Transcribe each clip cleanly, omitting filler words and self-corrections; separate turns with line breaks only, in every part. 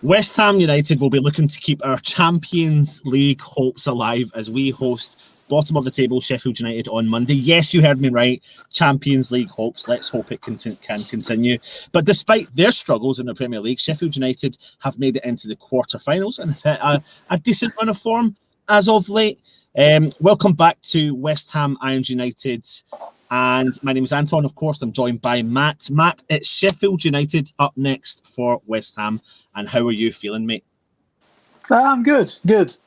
West Ham United will be looking to keep our Champions League hopes alive as we host bottom of the table Sheffield United on Monday. Yes, you heard me right. Champions League hopes. Let's hope it can continue. But despite their struggles in the Premier League, Sheffield United have made it into the quarterfinals and have hit a decent run of form as of late. Welcome back to West Ham Irons United. And my name is Anton. Of course, I'm joined by Matt. Matt, it's Sheffield United up next for West Ham. And how are you feeling, mate?
I'm good. Got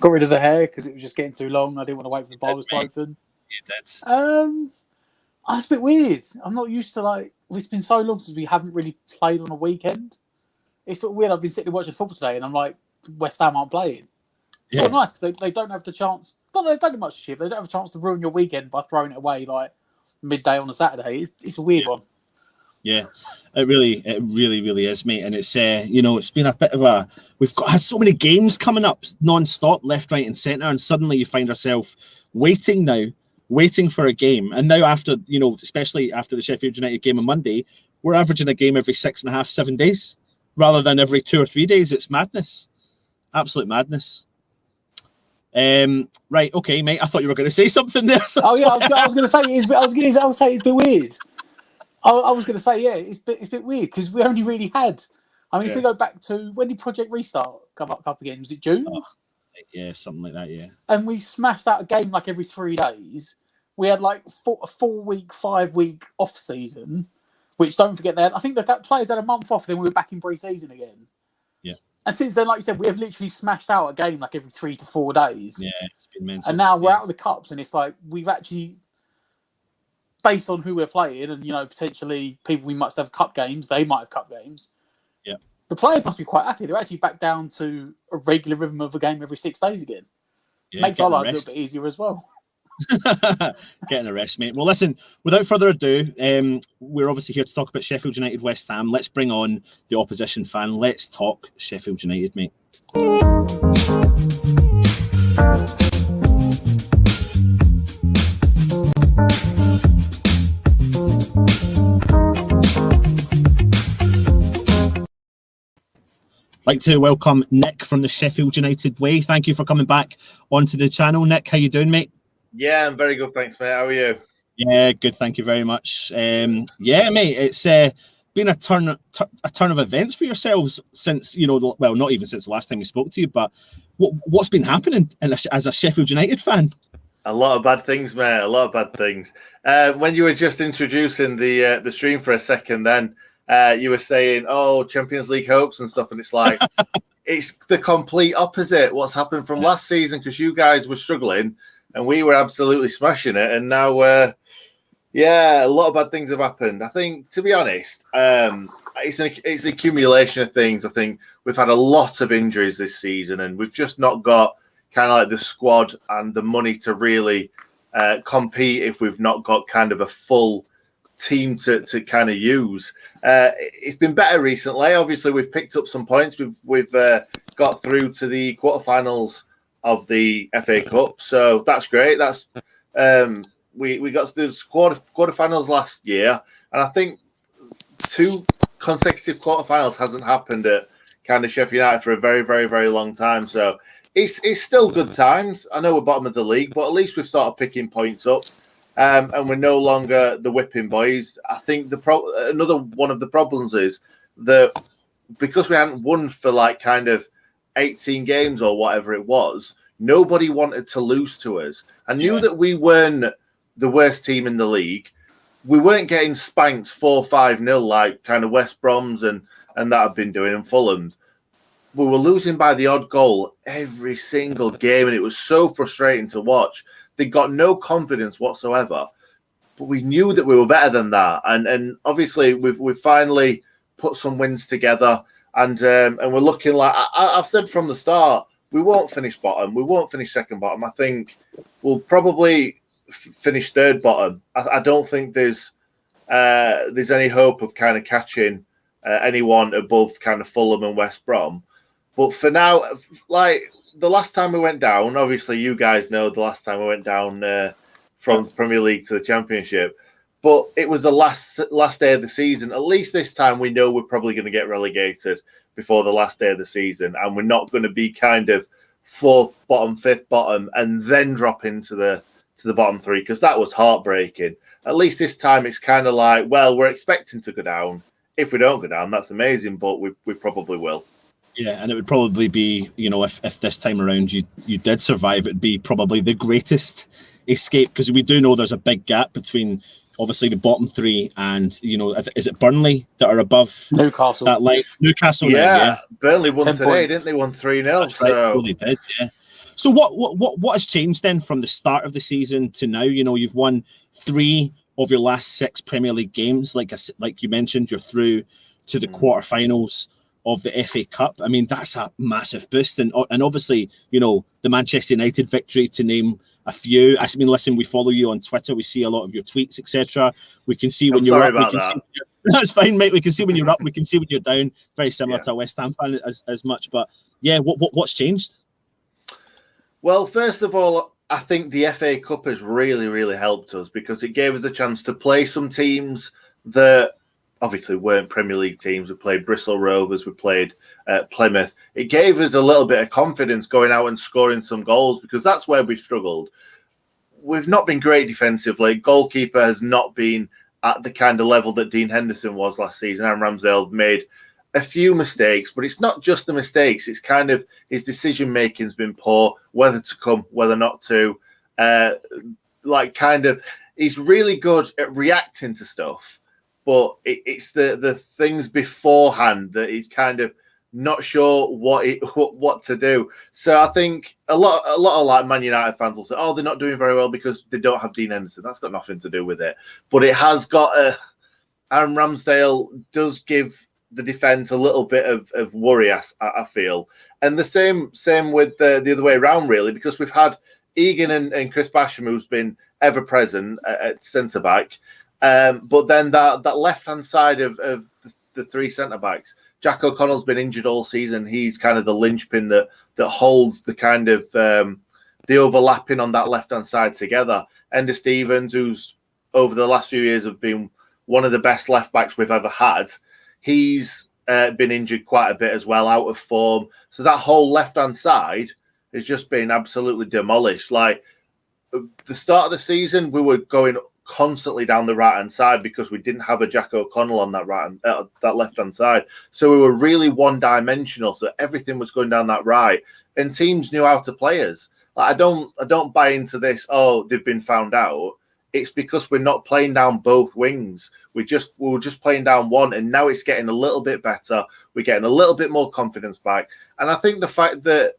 rid of the hair because it was just getting too long. I didn't want to wait for the bowls to open.
You did.
It's a bit weird. I'm not used to it's been so long since we haven't really played on a weekend. It's sort of weird. I've been sitting watching football today and I'm like, West Ham aren't playing. It's sort of nice because they don't have the chance. Not that they've done much this year, but they don't have a chance to ruin your weekend by throwing it away midday on a Saturday. It's a weird one.
Yeah, it really is, mate. And it's it's been a bit of had so many games coming up non-stop, left, right, and centre, and suddenly you find ourselves waiting for a game. And now after especially after the Sheffield United game on Monday, we're averaging a game every 6.5, 7 days, rather than every 2 or 3 days. It's madness, absolute madness. Right, okay, mate. I thought you were going to say something there. So
I was going to say it's a bit weird. I was going to say, it's a bit weird because we only really had. I mean, if we go back to when did Project Restart come up again? Was it June?
Yeah, something like that. Yeah.
And we smashed out a game every 3 days. We had a 4-week, 5-week off season, which don't forget that. I think the players had a month off. Then we were back in pre-season again. Yeah. And since then, like you said, we have literally smashed out a game every 3 to 4 days.
Yeah, it's been mental.
And now we're out of the cups, and it's we've actually. Based on who we're playing and, potentially people we must have cup games, they might have cup games.
Yeah.
The players must be quite happy. They're actually back down to a regular rhythm of a game every 6 days again.
Yeah,
makes our lives a little bit easier as well.
Getting a rest, mate. Well, listen, without further ado, we're obviously here to talk about Sheffield United, West Ham. Let's bring on the opposition fan. Let's talk Sheffield United, mate. Like to welcome Nick from the Sheffield United Way. Thank you for coming back onto the channel, Nick. How you doing, mate?
Yeah, I'm very good, thanks, mate. How are you?
Yeah, good. Thank you very much. Mate, it's been a turn of events for yourselves since not even since the last time we spoke to you, but what's been happening as a Sheffield United fan?
A lot of bad things, mate. A lot of bad things. When you were just introducing the stream for a second, then. You were saying, Champions League hopes and stuff, and it's it's the complete opposite what's happened from last season because you guys were struggling and we were absolutely smashing it, and now a lot of bad things have happened. I think, to be honest, it's an accumulation of things. I think we've had a lot of injuries this season, and we've just not got kind of the squad and the money to really compete if we've not got kind of a full team to kind of use. It's been better recently. Obviously, we've picked up some points. We've got through to the quarterfinals of the FA Cup, so that's great. That's we got to the quarterfinals last year, and I think 2 consecutive quarterfinals hasn't happened at kind of Sheffield United for a very, very, very long time. So it's still good times. I know we're bottom of the league, but at least we've started picking points up. And we're no longer the whipping boys. I think another one of the problems is that because we hadn't won for kind of 18 games or whatever it was, nobody wanted to lose to us. I knew that we weren't the worst team in the league. We weren't getting spanked 4-5-0 like kind of West Brom's and that I've been doing, and Fulham's. We were losing by the odd goal every single game, and it was so frustrating to watch. They got no confidence whatsoever, but we knew that we were better than that. And obviously we've finally put some wins together, and we're looking like I've said from the start we won't finish bottom. We won't finish second bottom. I think we'll probably finish third bottom. I don't think there's any hope of kind of catching anyone above kind of Fulham and West Brom. But for now, like the last time we went down, obviously you guys know the last time we went down from Premier League to the Championship, but it was the last day of the season. At least this time we know we're probably going to get relegated before the last day of the season, and we're not going to be kind of fourth bottom, fifth bottom, and then drop into the bottom three, because that was heartbreaking. At least this time it's kind of like, well, we're expecting to go down. If we don't go down, that's amazing, but we probably will.
Yeah, and it would probably be, if this time around you did survive, it'd be probably the greatest escape, because we do know there's a big gap between obviously the bottom three and, is it Burnley that are above
Newcastle?
That line, Newcastle.
Yeah, Burnley won
10
today,
points.
didn't they? Won 3-0.
That's right, so they did, yeah. So what has changed then from the start of the season to now? You've won 3 of your last 6 Premier League games. Like you mentioned, you're through to the quarterfinals of the FA Cup. I mean, that's a massive boost, and obviously, the Manchester United victory, to name a few. I mean, listen, we follow you on Twitter. We see a lot of your tweets, etc. We can see when you're up. We can see that's fine, mate. We can see when you're up. We can see when you're down. Very similar to a West Ham fan as much. But yeah, what's changed?
Well, first of all, I think the FA Cup has really, really helped us, because it gave us a chance to play some teams that obviously weren't Premier League teams. We played Bristol Rovers, we played Plymouth. It gave us a little bit of confidence going out and scoring some goals, because that's where we've struggled. We've not been great defensively. Goalkeeper has not been at the kind of level that Dean Henderson was last season. Aaron Ramsdale made a few mistakes, but it's not just the mistakes. It's kind of his decision-making has been poor, whether to come, whether not to. He's really good at reacting to stuff, but it's the things beforehand that he's kind of not sure what to do. So I think a lot of like Man United fans will say, "Oh, they're not doing very well because they don't have Dean Henderson." That's got nothing to do with it, but it has got Aaron Ramsdale does give the defence a little bit of worry, I feel, and the same with the other way around, really, because we've had Egan and Chris Basham, who's been ever present at centre back. But then that left-hand side of the 3 centre-backs, Jack O'Connell's been injured all season. He's kind of the linchpin that holds the kind of the overlapping on that left-hand side together. Ender Stevens, who's over the last few years have been one of the best left-backs we've ever had, he's been injured quite a bit as well, out of form. So that whole left-hand side has just been absolutely demolished. Like, the start of the season, we were going constantly down the right hand side because we didn't have a Jack O'Connell on that that left hand side. So we were really one dimensional. So everything was going down that right, and teams knew how to play us. Like, I don't buy into this. Oh, they've been found out. It's because we're not playing down both wings. We were just playing down one, and now it's getting a little bit better. We're getting a little bit more confidence back, and I think the fact that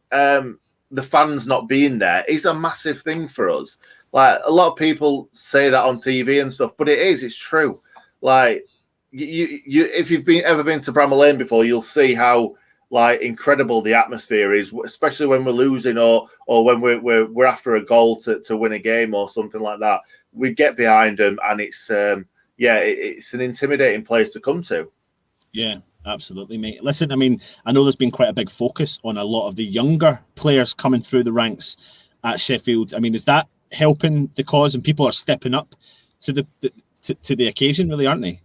the fans not being there is a massive thing for us. Like, a lot of people say that on TV and stuff, but it's true. Like, you if you've ever been to Bramall Lane before, you'll see how like incredible the atmosphere is, especially when we're losing or when we're after a goal to win a game or something like that. We get behind them, and it's an intimidating place to come to. Yeah.
Absolutely, mate. Listen, I mean, I know there's been quite a big focus on a lot of the younger players coming through the ranks at Sheffield. I mean, is that helping the cause, and people are stepping up to the occasion, really, aren't they?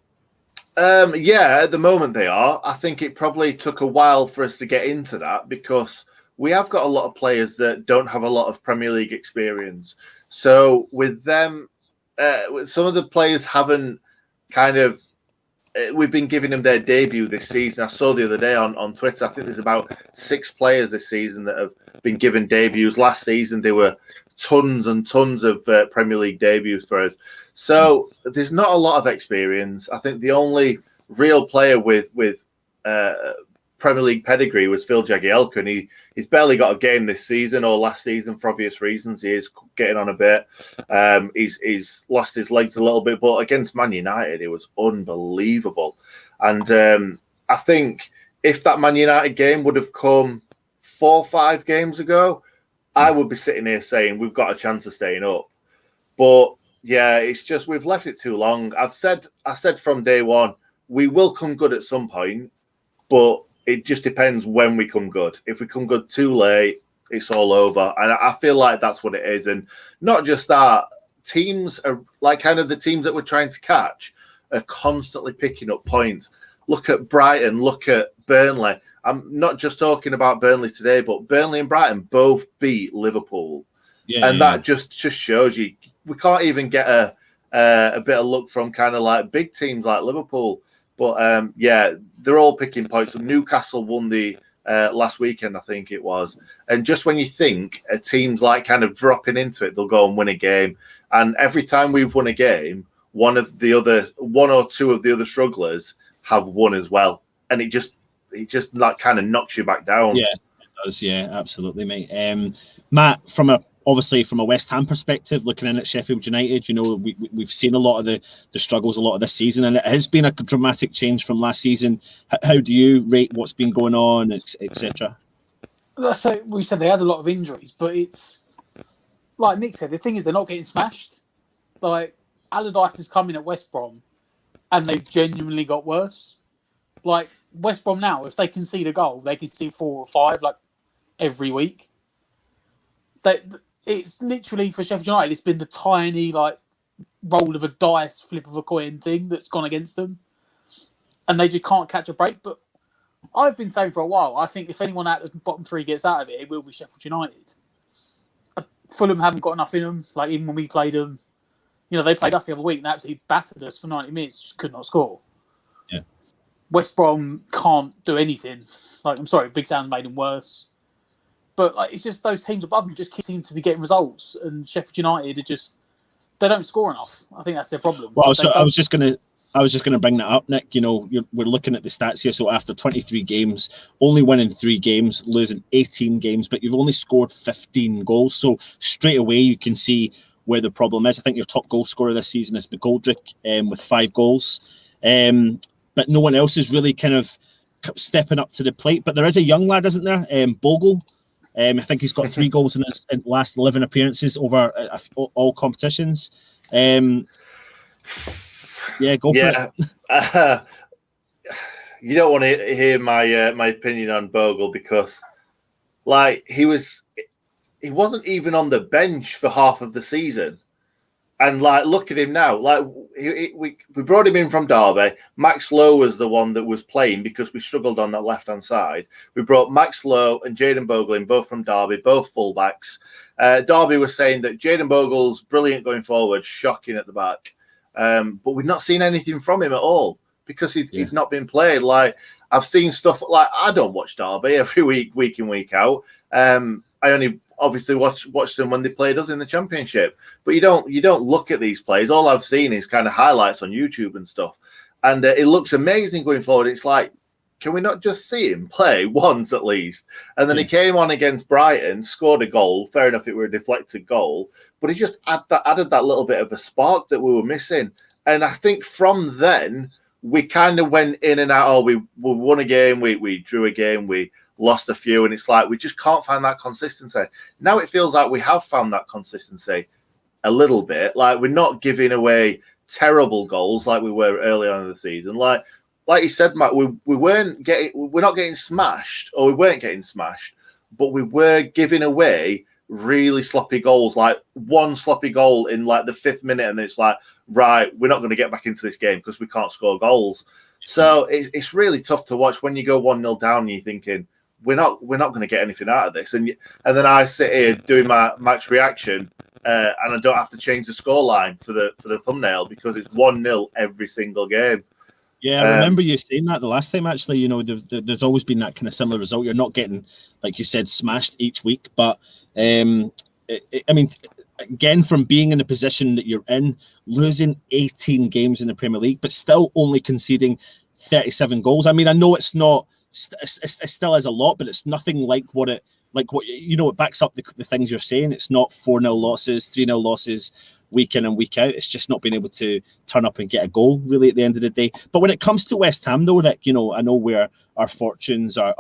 Yeah, at the moment they are. I think it probably took a while for us to get into that, because we have got a lot of players that don't have a lot of Premier League experience. So with them, some of the players haven't kind of. We've been giving them their debut this season. I saw the other day on Twitter, I think there's about 6 players this season that have been given debuts. Last season, there were tons and tons of Premier League debuts for us. So there's not a lot of experience. I think the only real player with Premier League pedigree was Phil Jagielka, and he's barely got a game this season or last season for obvious reasons. He is getting on a bit. He's lost his legs a little bit, but against Man United, it was unbelievable. And I think if that Man United game would have come 4 or 5 games ago, I would be sitting here saying we've got a chance of staying up. But yeah, it's just we've left it too long. I said from day one, we will come good at some point, but it just depends when we come good. If we come good too late, it's all over. And I feel like that's what it is. And not just that, teams are like kind of the teams that we're trying to catch are constantly picking up points. Look at Brighton, look at Burnley. I'm not just talking about Burnley today, but Burnley and Brighton both beat Liverpool. That just shows you we can't even get a bit of luck from kind of like big teams like Liverpool. But they're all picking points. So Newcastle won the last weekend, I think it was. And just when you think a team's like kind of dropping into it, they'll go and win a game. And every time we've won a game, one or two of the other strugglers have won as well. And it just like kind of knocks you back down.
Yeah, it does. Yeah, absolutely, mate. Matt, from a West Ham perspective, looking in at Sheffield United, we've seen a lot of the struggles a lot of this season, and it has been a dramatic change from last season. How do you rate what's been going on, etc.?
So we said they had a lot of injuries, but it's like Nick said. The thing is, they're not getting smashed. Like Allardyce has come in at West Brom, and they've genuinely got worse. Like West Brom now, if they concede a goal, they can see 4 or 5 like every week. It's literally for Sheffield United, it's been the tiny like roll of a dice, flip of a coin thing that's gone against them, and they just can't catch a break. But I've been saying for a while, I think if anyone out of the bottom 3 gets out of it, it will be Sheffield United. Fulham haven't got enough in them. Like even when we played them, they played us the other week and absolutely battered us for 90 minutes, just could not score.
Yeah. West
Brom can't do anything. Like, I'm sorry, Big Sam's made them worse. But like, it's just those teams above them just seem to be getting results, and Sheffield United they don't score enough. I think that's their problem.
Well, I was just gonna bring that up, Nick. We're looking at the stats here. So after 23 games, only winning 3 games, losing 18 games, but you've only scored 15 goals. So straight away you can see where the problem is. I think your top goal scorer this season is McGoldrick with 5 goals. But no one else is really kind of stepping up to the plate. But there is a young lad, isn't there? Bogle. I think he's got 3 goals in his last 11 appearances over all competitions. Go for it.
You don't want to hear my opinion on Bogle because, like, he wasn't even on the bench for half of the season. And like, look at him now. Like, we brought him in from Derby. Max Lowe was the one that was playing because we struggled on that left-hand side. We brought Max Lowe and Jayden Bogle in, both from Derby, both fullbacks. Derby was saying that Jayden Bogle's brilliant going forward, shocking at the back. But we've not seen anything from him at all because he's not been played. Like, I've seen stuff like, I don't watch Derby every week in, week out. I only obviously watch them when they played us in the Championship, but you don't look at these plays. All I've seen is kind of highlights on YouTube and stuff, and it looks amazing going forward. It's like, can we not just see him play once at least? And then he came on against Brighton, scored a goal. Fair enough, it was a deflected goal, but he just added that little bit of a spark that we were missing. And I think from then we kind of went in and out. Oh, we won a game, we drew a game, we lost a few, and it's like we just can't find that consistency. Now it feels like we have found that consistency a little bit. Like, we're not giving away terrible goals like we were early on in the season. Like you said, Matt, we're not getting smashed, or we weren't getting smashed, but we were giving away really sloppy goals. Like one sloppy goal in like the 5th minute, and then it's like, right, we're not going to get back into this game because we can't score goals. So it's really tough to watch when you go 1-0 down and you're thinking, we're not going to get anything out of this, and then I sit here doing my match reaction, and I don't have to change the scoreline for the thumbnail because it's 1-0 every single game.
Yeah, I remember you saying that the last time. Actually, there's always been that kind of similar result. You're not getting, like you said, smashed each week, but I mean, again, from being in the position that you're in, losing 18 games in the Premier League, but still only conceding 37 goals. I mean, I know it's not. It still is a lot, but it's nothing like what it backs up the things you're saying. It's not 4-0 losses, 3-0 losses, week in and week out. It's just not being able to turn up and get a goal really at the end of the day. But when it comes to West Ham, though, Rick, I know where our fortunes are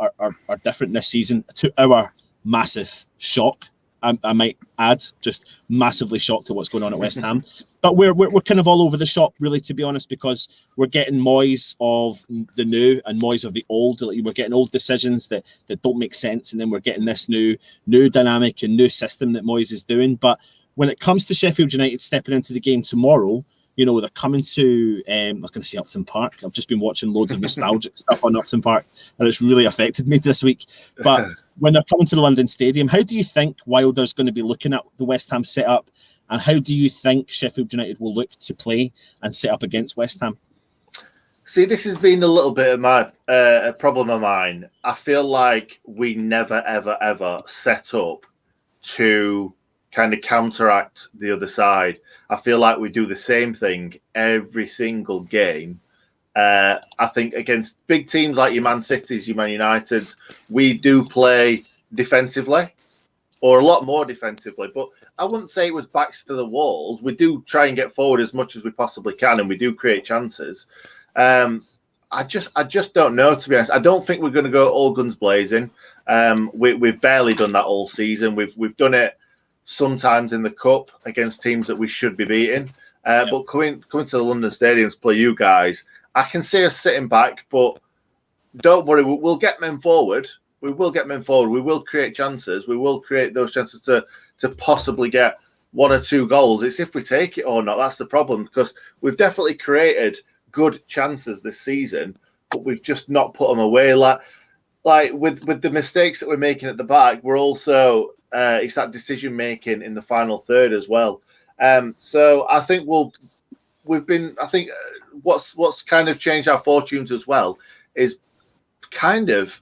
different this season. To our massive shock, I might add, just massively shocked at what's going on at West Ham. But we're kind of all over the shop, really, to be honest, because we're getting Moyes of the new and Moyes of the old. We're getting old decisions that don't make sense, and then we're getting this new dynamic and new system that Moyes is doing. But when it comes to Sheffield United stepping into the game tomorrow, they're coming to, I was going to say Upton Park. I've just been watching loads of nostalgic stuff on Upton Park, and it's really affected me this week. But when they're coming to the London Stadium, how do you think Wilder's going to be looking at the West Ham setup? And how do you think Sheffield United will look to play and set up against West Ham?
See, this has been a little bit of my a problem of mine. I feel like we never, ever, ever set up to kind of counteract the other side. I feel like we do the same thing every single game. I think against big teams like your Man Cities, your Man Uniteds, we do play defensively, or a lot more defensively. But I wouldn't say it was backs to the walls. We do try and get forward as much as we possibly can, and we do create chances. I just don't know, to be honest. I don't think we're going to go all guns blazing. We've barely done that all season. We've done it sometimes in the cup against teams that we should be beating. But coming to the London Stadium to play you guys, I can see us sitting back, but don't worry, we'll get men forward. We will get men forward. We will create chances. We will create those chances to possibly get 1 or 2 goals. It's if we take it or not. That's the problem, because we've definitely created good chances this season, but we've just not put them away. Like with the mistakes that we're making at the back, we're also it's that decision making in the final third as well. So I think what's kind of changed our fortunes as well is kind of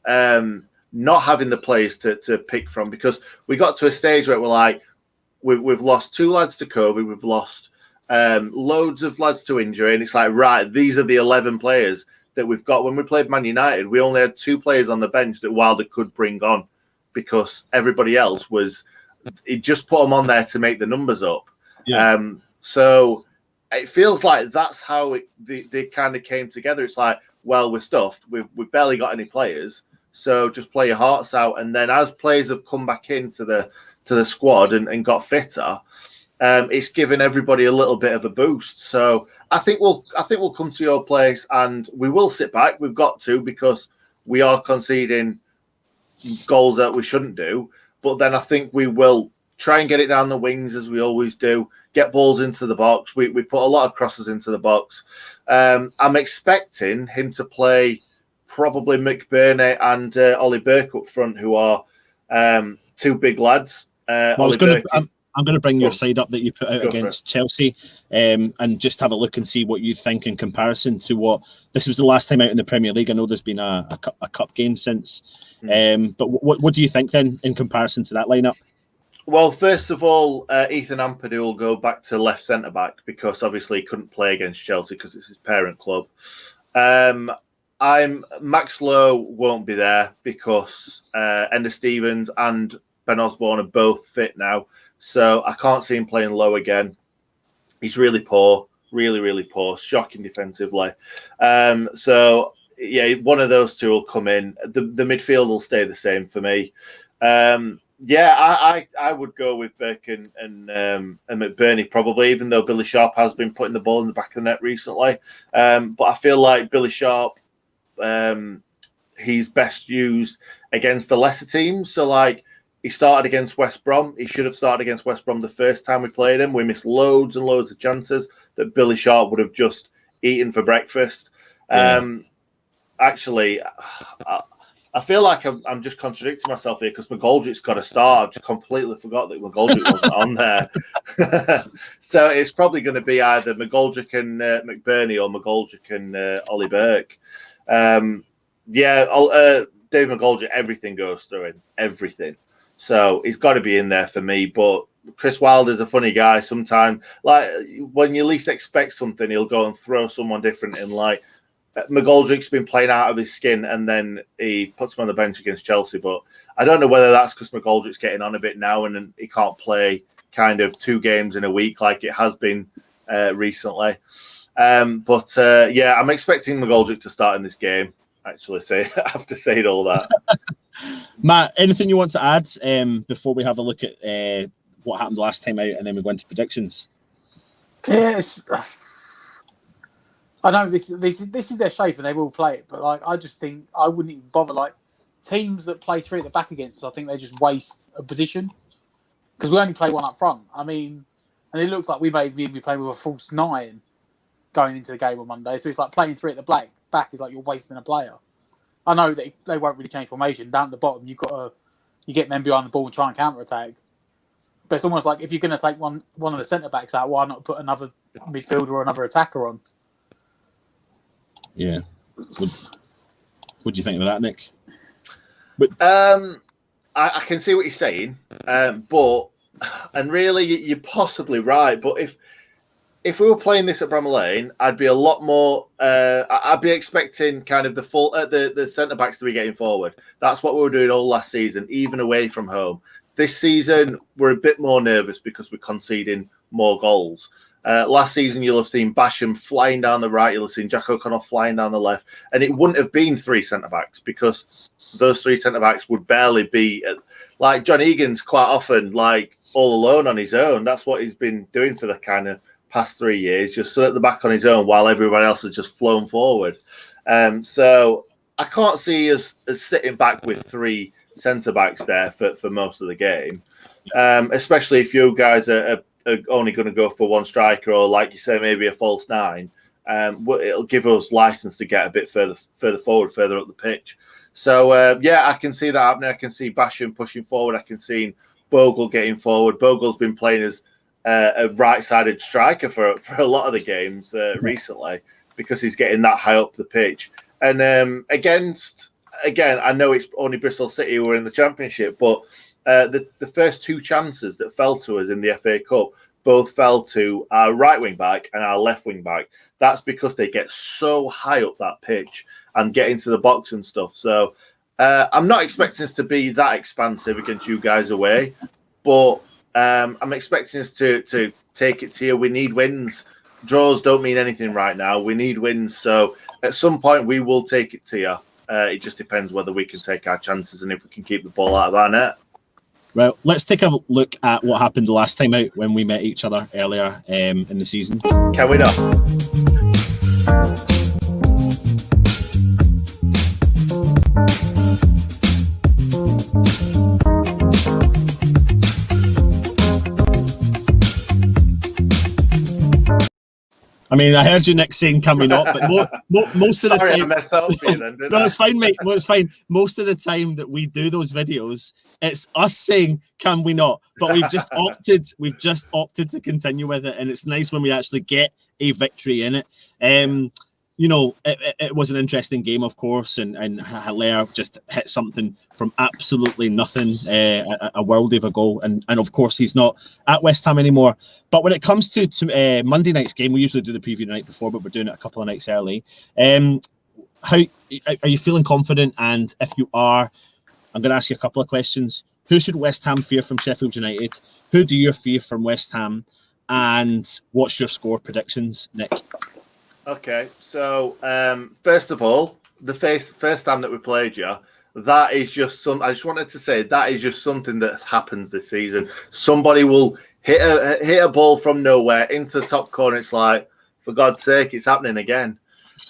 not having the players to pick from, because we got to a stage where we're like, we've lost 2 lads to COVID, we've lost loads of lads to injury, and it's like, right, these are the 11 players that we've got. When we played Man United, we only had 2 players on the bench that Wilder could bring on, because everybody else he just put them on there to make the numbers up. Yeah. So it feels like that's how they kind of came together. It's like, well, we're stuffed. We've barely got any players, so just play your hearts out. And then as players have come back into the squad and got fitter, it's given everybody a little bit of a boost. So I think we'll come to your place and we will sit back. We've got to, because we are conceding goals that we shouldn't do. But then I think we will try and get it down the wings, as we always do. Get balls into the box. We put a lot of crosses into the box. I'm expecting him to play probably McBurney and Ollie Burke up front, who are 2 big lads.
I'm going to bring your side up that you put out against Chelsea, and just have a look and see what you think in comparison to what this was the last time out in the Premier League. I know there's been a cup game since, but what do you think then in comparison to that lineup?
Well, first of all, Ethan Ampadu will go back to left centre back, because obviously he couldn't play against Chelsea because it's his parent club. Max Lowe won't be there because Enda Stevens and Ben Osborne are both fit now. So I can't see him playing Low again. He's really poor, really, really poor, shocking defensively. So, yeah, one of those 2 will come in. The midfield will stay the same for me. I would go with Burke and McBurney probably, even though Billy Sharp has been putting the ball in the back of the net recently. But I feel like Billy Sharp, he's best used against the lesser teams. So, like, he started against West Brom. He should have started against West Brom the first time we played him. We missed loads and loads of chances that Billy Sharp would have just eaten for breakfast. Actually, I feel like I'm just contradicting myself here, because McGoldrick's got to start. I've just completely forgot that McGoldrick wasn't on there. So it's probably going to be either McGoldrick and McBurney, or McGoldrick and Ollie Burke. Dave McGoldrick, everything goes through him. Everything. So he's got to be in there for me. But Chris Wilder's a funny guy sometimes. Like, when you least expect something, he'll go and throw someone different in. Like, McGoldrick's been playing out of his skin, and then he puts him on the bench against Chelsea. But I don't know whether that's because McGoldrick's getting on a bit now and he can't play kind of 2 games in a week like it has been recently. I'm expecting McGoldrick to start in this game. Actually, after saying all that,
Matt, anything you want to add before we have a look at what happened last time out, and then we go into predictions?
Yes, I know this is their shape, and they will play it. But like, I just think I wouldn't even bother. Like teams that play 3 at the back against us, I think they just waste a position because we only play 1 up front. I mean, and it looks like we may be playing with a false 9 going into the game on Monday. So it's like playing 3 at the back is like you're wasting a player. I know that they won't really change formation. Down at the bottom, you get men behind the ball and try and counter attack. But it's almost like if you're going to take one of the centre backs out, why not put another midfielder or another attacker on?
Yeah. What do you think of that, Nick?
I can see what you're saying, but really you're possibly right. But if we were playing this at Bramall Lane, I'd be a lot more. I'd be expecting kind of the centre backs to be getting forward. That's what we were doing all last season, even away from home. This season, we're a bit more nervous because we're conceding more goals. Last season, you'll have seen Basham flying down the right, you'll have seen Jack O'Connell flying down the left, and it wouldn't have been 3 centre-backs because those 3 centre-backs would barely be... like John Egan's quite often like all alone on his own. That's what he's been doing for the kind of past 3 years, just stood at the back on his own while everyone else has just flown forward. So I can't see us sitting back with 3 centre-backs there for most of the game, especially if you guys are only going to go for 1 striker or, like you say, maybe a false 9. It'll give us license to get a bit further forward, further up the pitch. So, I can see that happening. I can see Basham pushing forward. I can see Bogle getting forward. Bogle's been playing as a right-sided striker for a lot of the games recently because he's getting that high up the pitch. And again, I know it's only Bristol City who are in the Championship, but the first 2 chances that fell to us in the FA Cup both fell to our right wing back and our left wing back. That's because they get so high up that pitch and get into the box and stuff. So I'm not expecting us to be that expansive against you guys away, but I'm expecting us to take it to you. We need wins. Draws don't mean anything right now. We need wins. So at some point we will take it to you. It just depends whether we can take our chances and if we can keep the ball out of our net.
Well, let's take a look at what happened the last time out when we met each other earlier in the season.
Can we not?
I mean, I heard you, Nick, saying "can we not?" But most of the
Sorry,
time,
I messed up for you then, didn't
no,
I?
it's fine, mate. No, it's fine. Most of the time that we do those videos, it's us saying "can we not?" But we've just opted to continue with it, and it's nice when we actually get a victory in it. It was an interesting game, of course, and Hilaire just hit something from absolutely nothing, a world of a goal, and of course he's not at West Ham anymore. But when it comes to Monday night's game, we usually do the preview the night before, but we're doing it a couple of nights early. How are you feeling confident? And if you are, I'm going to ask you a couple of questions. Who should West Ham fear from Sheffield United? Who do you fear from West Ham? And what's your score predictions, Nick?
Okay, so first of all, the first time that we played you, that is just I just wanted to say that is just something that happens this season. Somebody will hit a ball from nowhere into the top corner. It's like, for God's sake, it's happening again.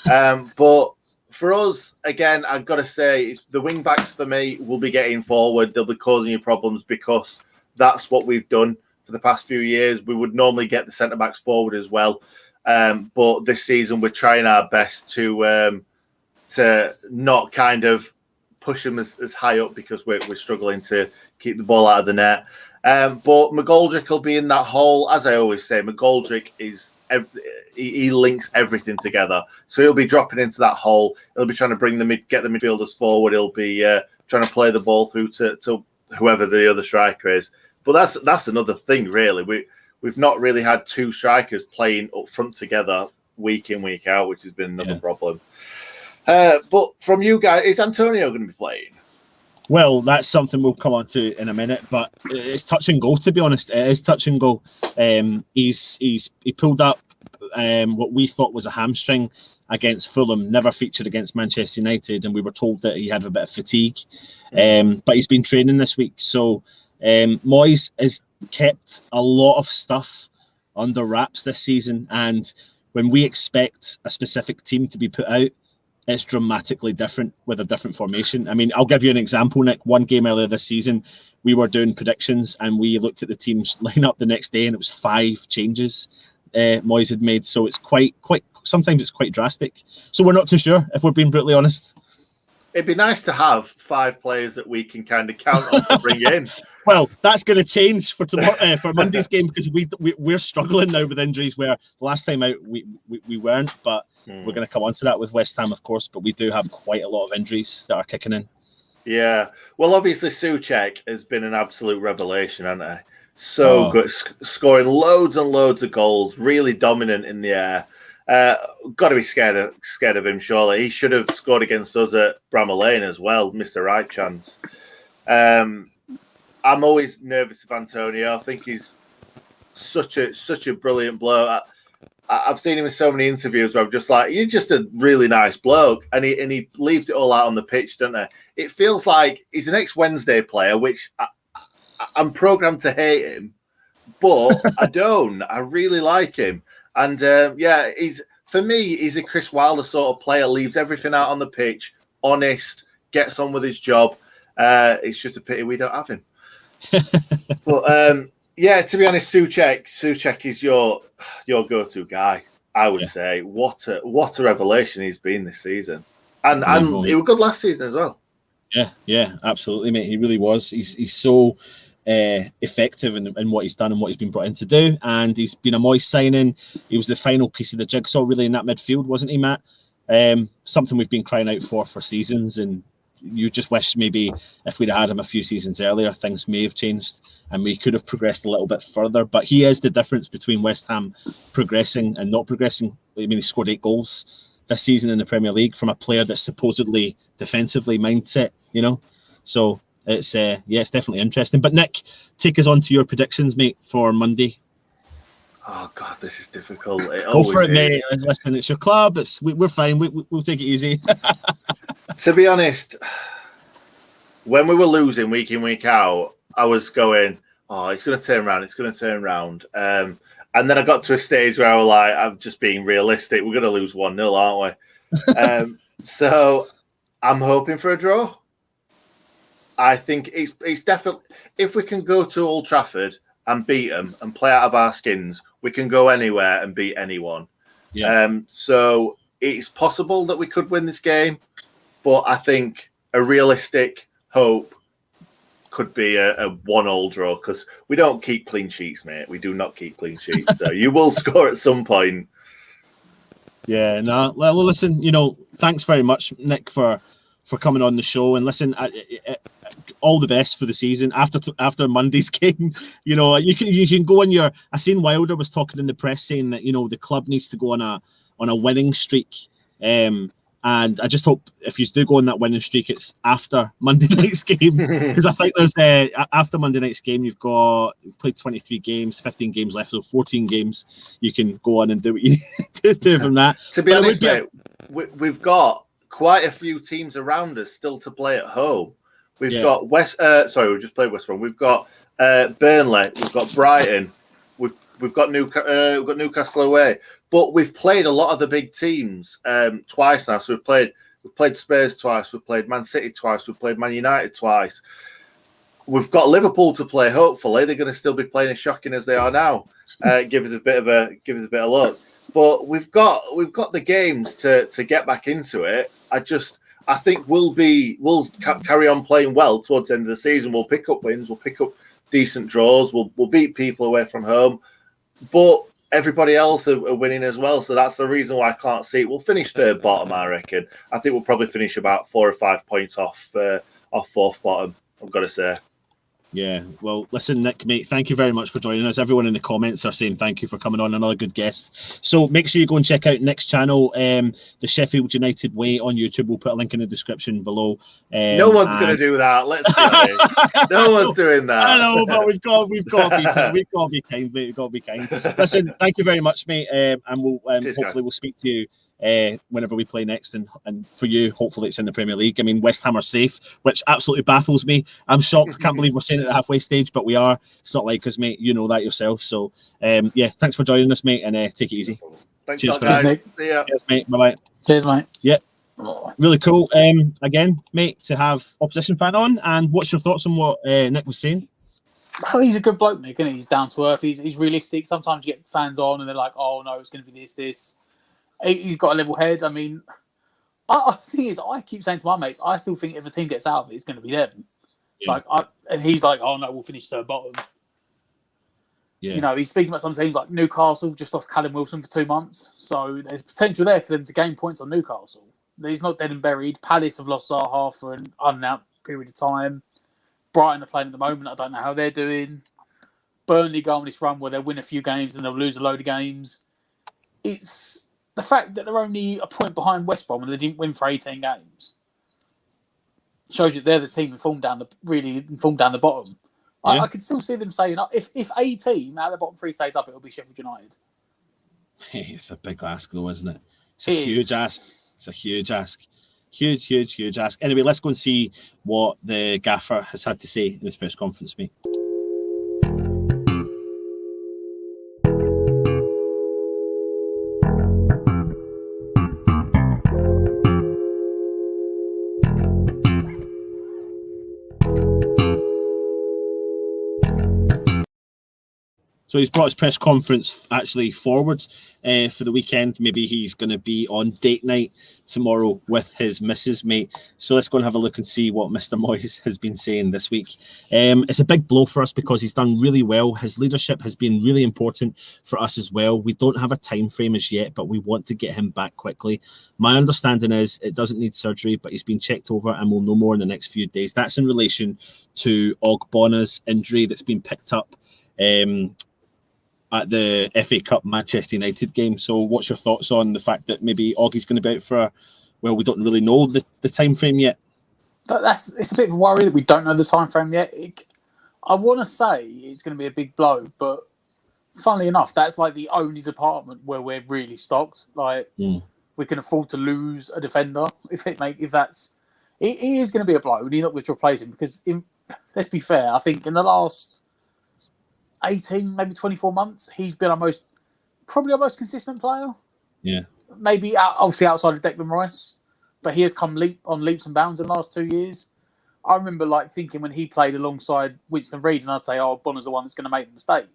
But for us, again, I've got to say, the wing backs for me will be getting forward. They'll be causing you problems because that's what we've done for the past few years. We would normally get the centre backs forward as well. But this season, we're trying our best to not kind of push them as high up because we're struggling to keep the ball out of the net. But McGoldrick will be in that hole. As I always say, McGoldrick he links everything together. So he'll be dropping into that hole. He'll be trying to get the midfielders forward. He'll be trying to play the ball through to whoever the other striker is. But that's another thing, really. We've not really had 2 strikers playing up front together week in, week out, which has been another problem. But from you guys, is Antonio going to be playing?
Well, that's something we'll come on to in a minute, but it's touch and go, to be honest. It is touch and go. He pulled up what we thought was a hamstring against Fulham, never featured against Manchester United, and we were told that he had a bit of fatigue. But he's been training this week. So Moyes has kept a lot of stuff under wraps this season, and when we expect a specific team to be put out, it's dramatically different with a different formation. I mean, I'll give you an example, Nick. One game earlier this season, we were doing predictions and we looked at the team's lineup the next day and it was 5 changes Moyes had made. So it's quite, sometimes it's quite drastic. So we're not too sure, if we're being brutally honest.
It'd be nice to have 5 players that we can kind of count on to bring in.
Well, that's going to change for tomorrow, for Monday's game, because we're struggling now with injuries. Where the last time out we weren't, but we're going to come on to that with West Ham, of course. But we do have quite a lot of injuries that are kicking in.
Yeah, well, obviously Souček has been an absolute revelation, hasn't he? So good, scoring loads and loads of goals, really dominant in the air. Got to be scared of him, surely. He should have scored against us at Bramall Lane as well, missed the right chance. I'm always nervous of Antonio. I think he's such a brilliant bloke. I've seen him in so many interviews where I'm just like, you're just a really nice bloke, and he leaves it all out on the pitch, doesn't he? It feels like he's an ex-Wednesday player, which I'm programmed to hate him, but I don't. I really like him, and for me, he's a Chris Wilder sort of player. Leaves everything out on the pitch, honest, gets on with his job. It's just a pity we don't have him. But to be honest, Souček is your go-to guy. I would say what a revelation he's been this season, and he was good last season as well.
Yeah, absolutely, mate. He really was. He's so effective in what he's done and what he's been brought in to do, and he's been a Moyes signing. He was the final piece of the jigsaw, really, in that midfield, wasn't he, Matt? Something we've been crying out for seasons, and you just wish maybe if we'd had him a few seasons earlier, things may have changed and we could have progressed a little bit further. But he is the difference between West Ham progressing and not progressing. I mean, he scored 8 goals this season in the Premier League from a player that's supposedly defensively mindset, you know. So it's it's definitely interesting. But Nick, take us on to your predictions, mate, for Monday.
Oh God, this is difficult.
Go for it, mate. Listen, it's your club. We're fine. We'll take it easy.
To be honest, when we were losing week in, week out, I was going, oh, it's going to turn around. It's going to turn around. And then I got to a stage where I was like, I'm just being realistic. We're going to lose 1-0, aren't we? So I'm hoping for a draw. I think it's definitely, if we can go to Old Trafford and beat them and play out of our skins, we can go anywhere and beat anyone. Yeah. So it's possible that we could win this game. But I think a realistic hope could be a 1-1 draw, because we don't keep clean sheets, mate. We do not keep clean sheets. So you will score at some point.
Yeah, no. Well, listen, thanks very much, Nick, for coming on the show. And listen, all the best for the season after Monday's game. You can go on your. I seen Wilder was talking in the press saying that the club needs to go on a winning streak. And I just hope if you do go on that winning streak, it's after Monday night's game, because I think there's after Monday night's game, you've played 23 games, 15 games left, so 14 games. You can go on and do what you do from that.
To be honest, mate, we've got quite a few teams around us still to play at home. We've got we just played West Brom. We've got Burnley. We've got Brighton. We've got Newcastle away. But we've played a lot of the big teams twice now. So we've played Spurs twice. We've played Man City twice. We've played Man United twice. We've got Liverpool to play. Hopefully, they're going to still be playing as shocking as they are now. Give us a bit of luck. But we've got the games to get back into it. I think we'll carry on playing well towards the end of the season. We'll pick up wins. We'll pick up decent draws. We'll beat people away from home. But everybody else are winning as well, so that's the reason why I can't see it. We'll finish third bottom, I reckon. I think we'll probably finish about 4 or 5 points off fourth bottom, I've got to say.
Yeah, well, listen, Nick, mate, thank you very much for joining us. Everyone in the comments are saying thank you for coming on, another good guest. So make sure you go and check out Nick's channel, the Sheffield United Way on YouTube. We'll put a link in the description below.
No one's going to do that. Let's be honest. No one's doing that.
I know, but we've got to be kind, mate. We've got to be kind. Listen, thank you very much, mate, and we'll hopefully we'll speak to you whenever we play next, and for you, hopefully it's in the Premier League. I mean, West Ham are safe, which absolutely baffles me. I'm shocked. I can't believe we're saying it at the halfway stage, but we are. It's not like us, mate. You know that yourself. So, yeah, thanks for joining us, mate, and take it easy.
Thanks,
cheers,
guys.
Nick.
Yeah.
Cheers, mate. Bye-bye.
Cheers, mate.
Yeah, really cool. Again, mate, to have opposition fan on. And what's your thoughts on what Nick was saying?
Oh, he's a good bloke, Nick, isn't he? He's down to earth. He's realistic. Sometimes you get fans on and they're like, "Oh no, it's going to be this." He's got a level head. I mean, the thing is, I keep saying to my mates, I still think if a team gets out of it, it's going to be them. Yeah. And he's like, "Oh no, we'll finish third bottom." Yeah. You know, he's speaking about some teams like Newcastle just lost Callum Wilson for 2 months, so there's potential there for them to gain points on Newcastle. He's not dead and buried. Palace have lost Zaha for an unannounced period of time. Brighton are playing at the moment. I don't know how they're doing. Burnley go on this run where they'll win a few games and they'll lose a load of games. It's the fact that they're only a point behind West Brom and they didn't win for 18 games shows you they're the team who formed down the bottom. Yeah. I could still see them saying, if a team out of the bottom three stays up, it'll be Sheffield United.
It's a big ask, though, isn't it? It's a huge ask. It's a huge ask. Huge ask. Anyway, let's go and see what the gaffer has had to say in his press conference, mate. So he's brought his press conference actually forward for the weekend. Maybe he's going to be on date night tomorrow with his missus, mate. So let's go and have a look and see what Mr. Moyes has been saying this week. It's a big blow for us because he's done really well. His leadership has been really important for us as well. We don't have a time frame as yet, but we want to get him back quickly. My understanding is it doesn't need surgery, but he's been checked over and we'll know more in the next few days. That's in relation to Ogbonna's injury that's been picked up at the FA Cup Manchester United game. So what's your thoughts on the fact that maybe Oggie's going to be out for, we don't really know the time frame yet?
It's a bit of a worry that we don't know the time frame yet. I want to say it's going to be a big blow, but funnily enough, that's like the only department where we're really stocked. Like we can afford to lose a defender if that's it is going to be a blow. You're not going to replace him because let's be fair. I think in the last 18, maybe 24 months, he's been probably our most consistent player. Yeah. Maybe obviously outside of Declan Rice, but he has come leaps and bounds in the last 2 years. I remember thinking when he played alongside Winston Reid, and I'd say, "Oh, Bonner's the one that's going to make the mistake."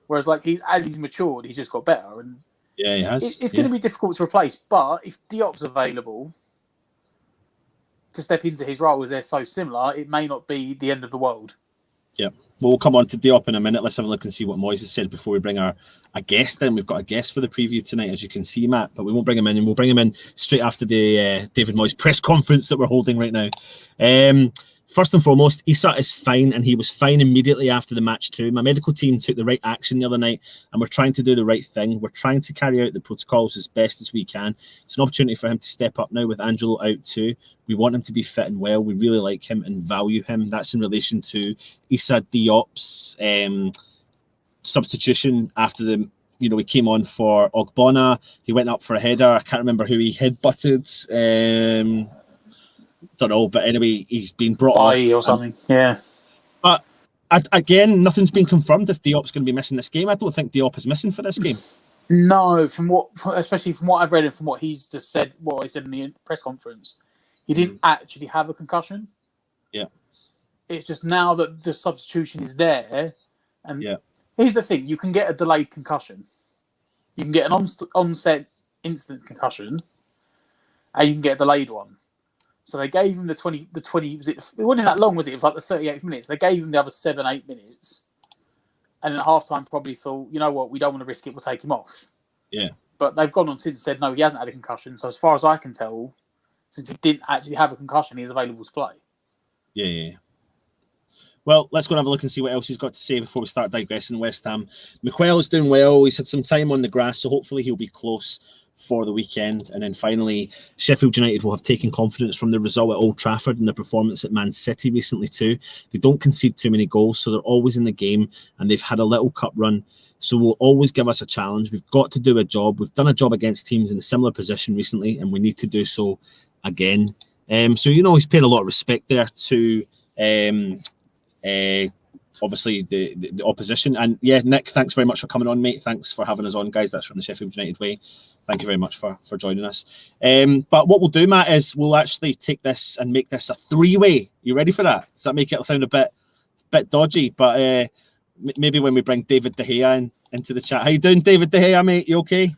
Whereas as he's matured, he's just got better. And
yeah, he has.
It's going to be difficult to replace. But if Diop's available to step into his role, as they're so similar, it may not be the end of the world.
Yeah. We'll come on to Diop in a minute. Let's have a look and see what Moyes has said before we bring a guest in. We've got a guest for the preview tonight, as you can see, Matt, but we won't bring him in, and we'll bring him in straight after the David Moyes press conference that we're holding right now. First and foremost, Issa is fine, and he was fine immediately after the match too. My medical team took the right action the other night, and we're trying to do the right thing. We're trying to carry out the protocols as best as we can. It's an opportunity for him to step up now with Angelo out too. We want him to be fit and well. We really like him and value him. That's in relation to Issa Diop's substitution after he came on for Ogbonna. He went up for a header. I can't remember who he head-butted. Don't know, but anyway, he's been brought off
or something. Yeah.
But again, nothing's been confirmed if Diop's going to be missing this game. I don't think Diop is missing for this game.
No, especially from what I've read and from what he's just said, what he said in the press conference, he didn't actually have a concussion. Yeah. It's just now that the substitution is there, and here's the thing: you can get a delayed concussion, you can get an onset instant concussion, and you can get a delayed one. So they gave him the 20, it wasn't that long, was it? It was like the 38th minutes. They gave him the other 7-8 minutes. And then at half-time probably thought, you know what, we don't want to risk it, we'll take him off. Yeah. But they've gone on since and said, no, he hasn't had a concussion. So as far as I can tell, since he didn't actually have a concussion, he is available to play.
Yeah. Well, let's go and have a look and see what else he's got to say before we start digressing. West Ham. McQuell is doing well. He's had some time on the grass, so hopefully he'll be close for the weekend. And then finally, Sheffield United will have taken confidence from the result at Old Trafford and the performance at Man City recently too. They don't concede too many goals, so they're always in the game, and they've had a little cup run, so will always give us a challenge. We've got to do a job. We've done a job against teams in a similar position recently, and we need to do so again. So, he's paid a lot of respect there to obviously the opposition. And yeah, Nick, thanks very much for coming on, mate. Thanks for having us on, guys. That's from the Sheffield United way. Thank you very much for joining us. But what we'll do, Matt, is we'll actually take this and make this a three-way. You ready for that? Does that make it sound a bit dodgy? But maybe when we bring David De Gea into the chat. How you doing, David De Gea, mate? You okay?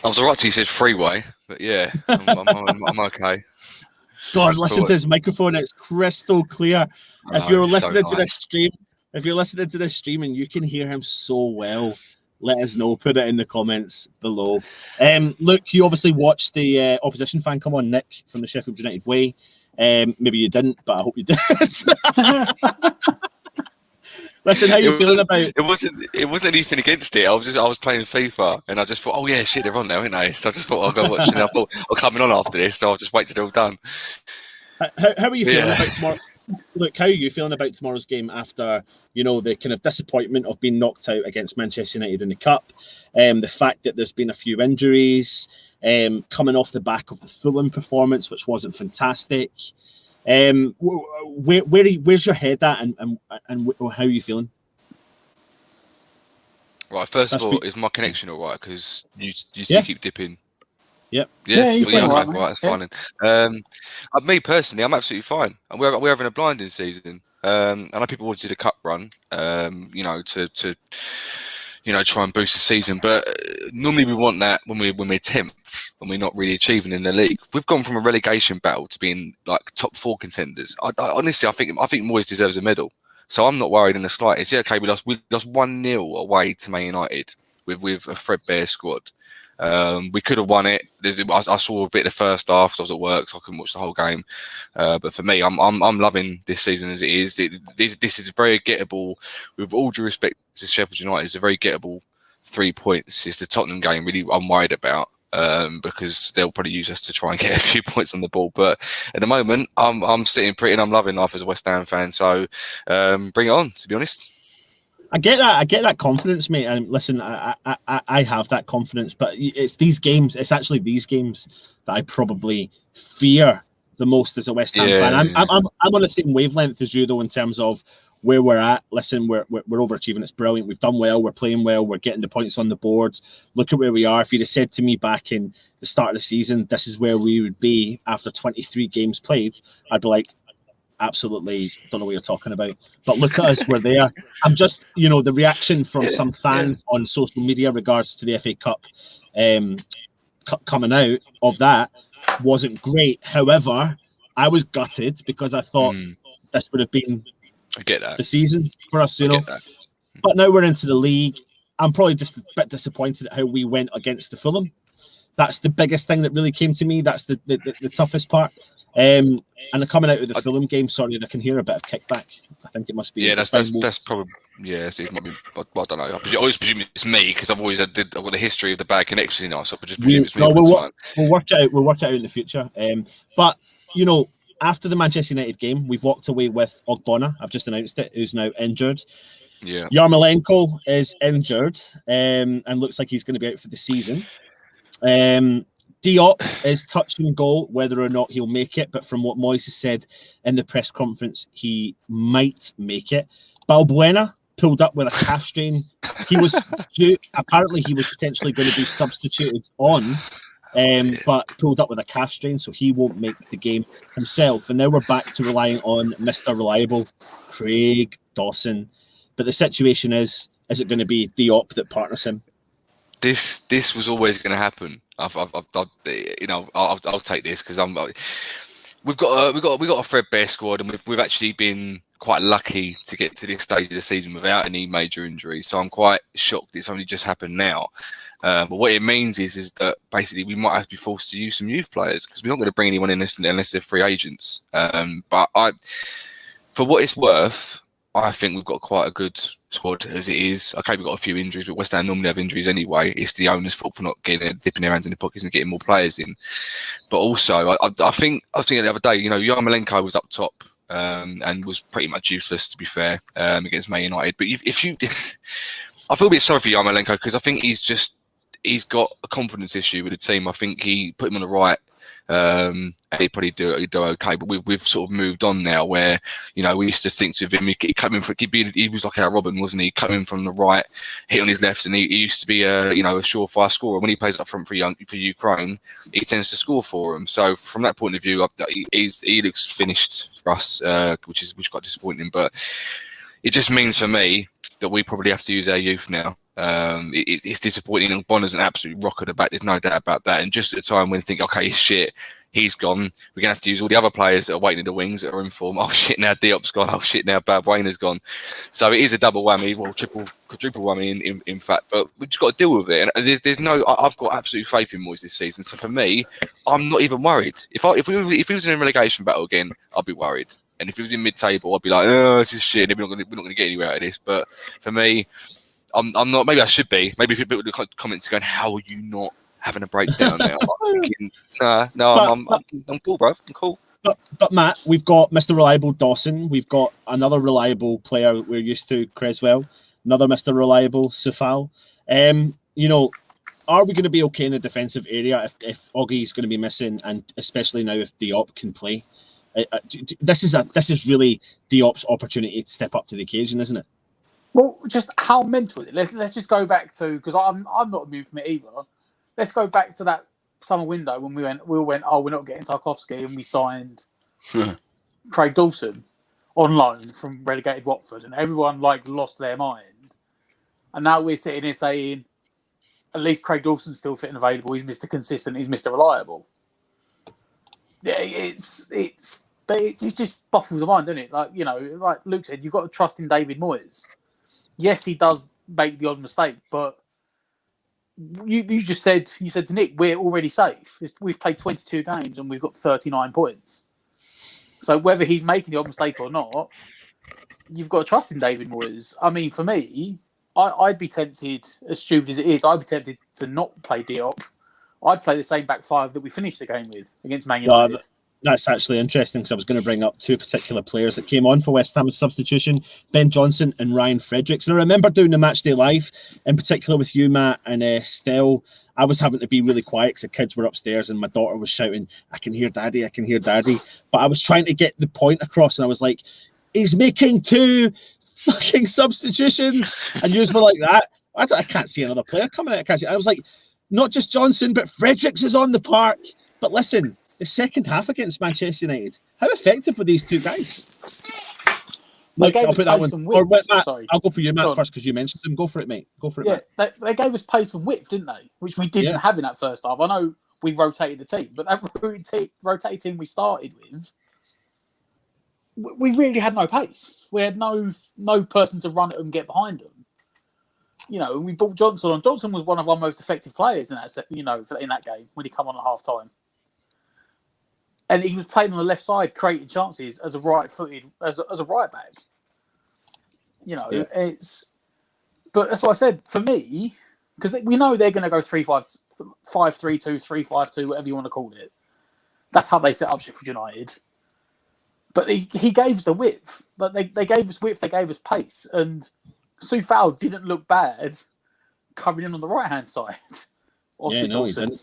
I was alright till you said freeway, but yeah, I'm okay.
God, listen to his microphone; it's crystal clear. If you're listening to this stream, and you can hear him so well, let us know. Put it in the comments below. Look, you obviously watched the opposition fan come on, Nick, from the Sheffield United way. Maybe you didn't, but I hope you did. Listen, how you feeling about
it? Wasn't anything against it. I was playing FIFA, and I just thought, oh yeah, shit, they're on now, aren't they? So I just thought I'll go watch it. I thought I'll coming on after this, so I'll just wait till they're all done.
How are you feeling about tomorrow? Look, how are you feeling about tomorrow's game after the kind of disappointment of being knocked out against Manchester United in the Cup, the fact that there's been a few injuries, coming off the back of the Fulham performance, which wasn't fantastic. Where's your head at, and how are you feeling?
Right, first of all, is my connection all right? Because you still keep dipping.
Yep.
Yeah,
okay, right, that's fine. Me personally, I'm absolutely fine. And we're having a blinding season. I know people want to do the cup run, to try and boost the season, but normally we want that when we're 10th and we're not really achieving in the league. We've gone from a relegation battle to being like top 4 contenders. Honestly, I think Moyes deserves a medal, so I'm not worried in the slightest. Yeah, okay, we lost 1-0 away to Man United with a threadbare squad. We could have won it. I saw a bit of the first half. I was at work, so I couldn't watch the whole game. But for me, I'm loving this season as it is. This is very gettable. With all due respect to Sheffield United, it's a very gettable 3 points. It's the Tottenham game really I'm worried about, because they'll probably use us to try and get a few points on the ball. But at the moment, I'm sitting pretty and I'm loving life as a West Ham fan. So bring it on, to be honest.
I get that confidence, mate. And listen, I have that confidence, but it's these games. It's actually these games that I probably fear the most as a West Ham fan. I'm on the same wavelength as you, though, in terms of where we're at. Listen, we're overachieving. It's brilliant. We've done well. We're playing well. We're getting the points on the board. Look at where we are. If you'd have said to me back in the start of the season, this is where we would be after 23 games played, I'd be like, absolutely don't know what you're talking about. But look at us, we're there. I'm just, the reaction from some fans on social media regards to the FA Cup coming out of that wasn't great. However, I was gutted because I thought this would have been the season for us, But now we're into the league. I'm probably just a bit disappointed at how we went against the Fulham. That's the biggest thing that really came to me. That's the toughest part. And they're coming out of the Fulham game. Sorry, I can hear a bit of kickback. I think it must be.
Yeah, that's probably. Yeah, it might be. I don't know. I always presume it's me because I've got the history of the bad connections, so I just presume it's me.
We'll work it out. We'll work it out in the future. But after the Manchester United game, we've walked away with Ogbonna. I've just announced it. Who's now injured.
Yeah.
Yarmolenko is injured, and looks like he's going to be out for the season. Diop is touch and go whether or not he'll make it, but from what Moyes has said in the press conference, he might make it. Balbuena pulled up with a calf strain. He was apparently he was potentially going to be substituted on, but pulled up with a calf strain, so he won't make the game himself. And now we're back to relying on Mr. Reliable, Craig Dawson. But the situation is it going to be Diop that partners him?
This was always going to happen. I'll take this because we've got a threadbare squad, and we've actually been quite lucky to get to this stage of the season without any major injuries. So I'm quite shocked it's only just happened now. But what it means is that basically we might have to be forced to use some youth players because we're not going to bring anyone in unless they're free agents. But for what it's worth, I think we've got quite a good squad as it is. Okay, we've got a few injuries, but West Ham normally have injuries anyway. It's the owner's fault for not dipping their hands in the pockets and getting more players in. But also, I think the other day, Yarmolenko was up top and was pretty much useless, to be fair, against Man United. But I feel a bit sorry for Yarmolenko because I think he's got a confidence issue with the team. I think he put him on the right. He'd probably do okay, but we've sort of moved on now. Where we used to think of him, he was like our Robin, wasn't he? Coming from the right, hit on his left, and he used to be a surefire scorer. When he plays up front for Ukraine, he tends to score for them. So from that point of view, he looks finished for us, which is quite disappointing. But it just means for me that we probably have to use our youth now. It's disappointing, and Bonner's an absolute rock at the back. There's no doubt about that. And just at a time when you think, okay, shit, he's gone, we're gonna have to use all the other players that are waiting in the wings that are in form. Oh shit, now Diop's gone. Oh shit, now Balbuena's gone. So it is a double whammy, well, quadruple whammy in fact. But we've just got to deal with it. And I've got absolute faith in Moyes this season. So for me, I'm not even worried. If he was in a relegation battle again, I'd be worried. And if he was in mid-table, I'd be like, oh, this is shit. We're not going to get anywhere out of this. But for me, I'm not. Maybe I should be. Maybe people in the comments are going, "How are you not having a breakdown now?" I'm thinking, I'm cool, bro. I'm cool.
But Matt, we've got Mr. Reliable Dawson. We've got another reliable player that we're used to, Creswell. Another Mr. Reliable, Sifal. Are we going to be okay in the defensive area if Oggie's going to be missing, and especially now if Diop can play? This is really Diop's opportunity to step up to the occasion, isn't it?
Well, just how mental is it? Let's just go back to, because I'm not immune from it either. Let's go back to that summer window when we all went, oh, we're not getting Tarkowski, and we signed Craig Dawson on loan from relegated Watford, and everyone lost their mind. And now we're sitting here saying, at least Craig Dawson's still fit and available. He's Mr. Consistent. He's Mr. Reliable. Yeah, but it just baffles the mind, doesn't it? Like Luke said, you've got to trust in David Moyes. Yes, he does make the odd mistake, but you said to Nick, we're already safe. We've played 22 games and we've got 39 points. So whether he's making the odd mistake or not, you've got to trust in David Moyes. I mean, for me, I'd be tempted, as stupid as it is, I'd be tempted to not play Diop. I'd play the same back five that we finished the game with against Man United.
Well, that's actually interesting because I was going to bring up two particular players that came on for West Ham as substitution, Ben Johnson and Ryan Fredericks. And I remember doing the Matchday Live, in particular with you, Matt, and Stell. I was having to be really quiet because the kids were upstairs and my daughter was shouting, I can hear daddy. But I was trying to get the point across, and I was like, he's making two fucking substitutions. And you were like that. I can't see another player coming out. I was like, not just Johnson, but Fredericks is on the park. But listen, the second half against Manchester United, how effective were these two guys? I'll put that one. Or Matt, I'll go for you, Matt, first because you mentioned them. Go for it, mate. Go for it, Matt.
They gave us pace and width, didn't they? Which we didn't have in that first half. I know we rotated the team, but that rotated team we started with, we really had no pace. We had no person to run it and get behind them. We brought Johnson on. Johnson was one of our most effective players in that, in that game when he come on at half time. And he was playing on the left side, creating chances as a right-footed, as a right back. But that's what I said. For me, because we know they're going to go 3-5-2, 3-5-2, whatever you want to call it. That's how they set up Sheffield United. But he gave us the width. But they gave us width, they gave us pace. And Soufal didn't look bad covering in on the right-hand side.
Yeah, no, he didn't.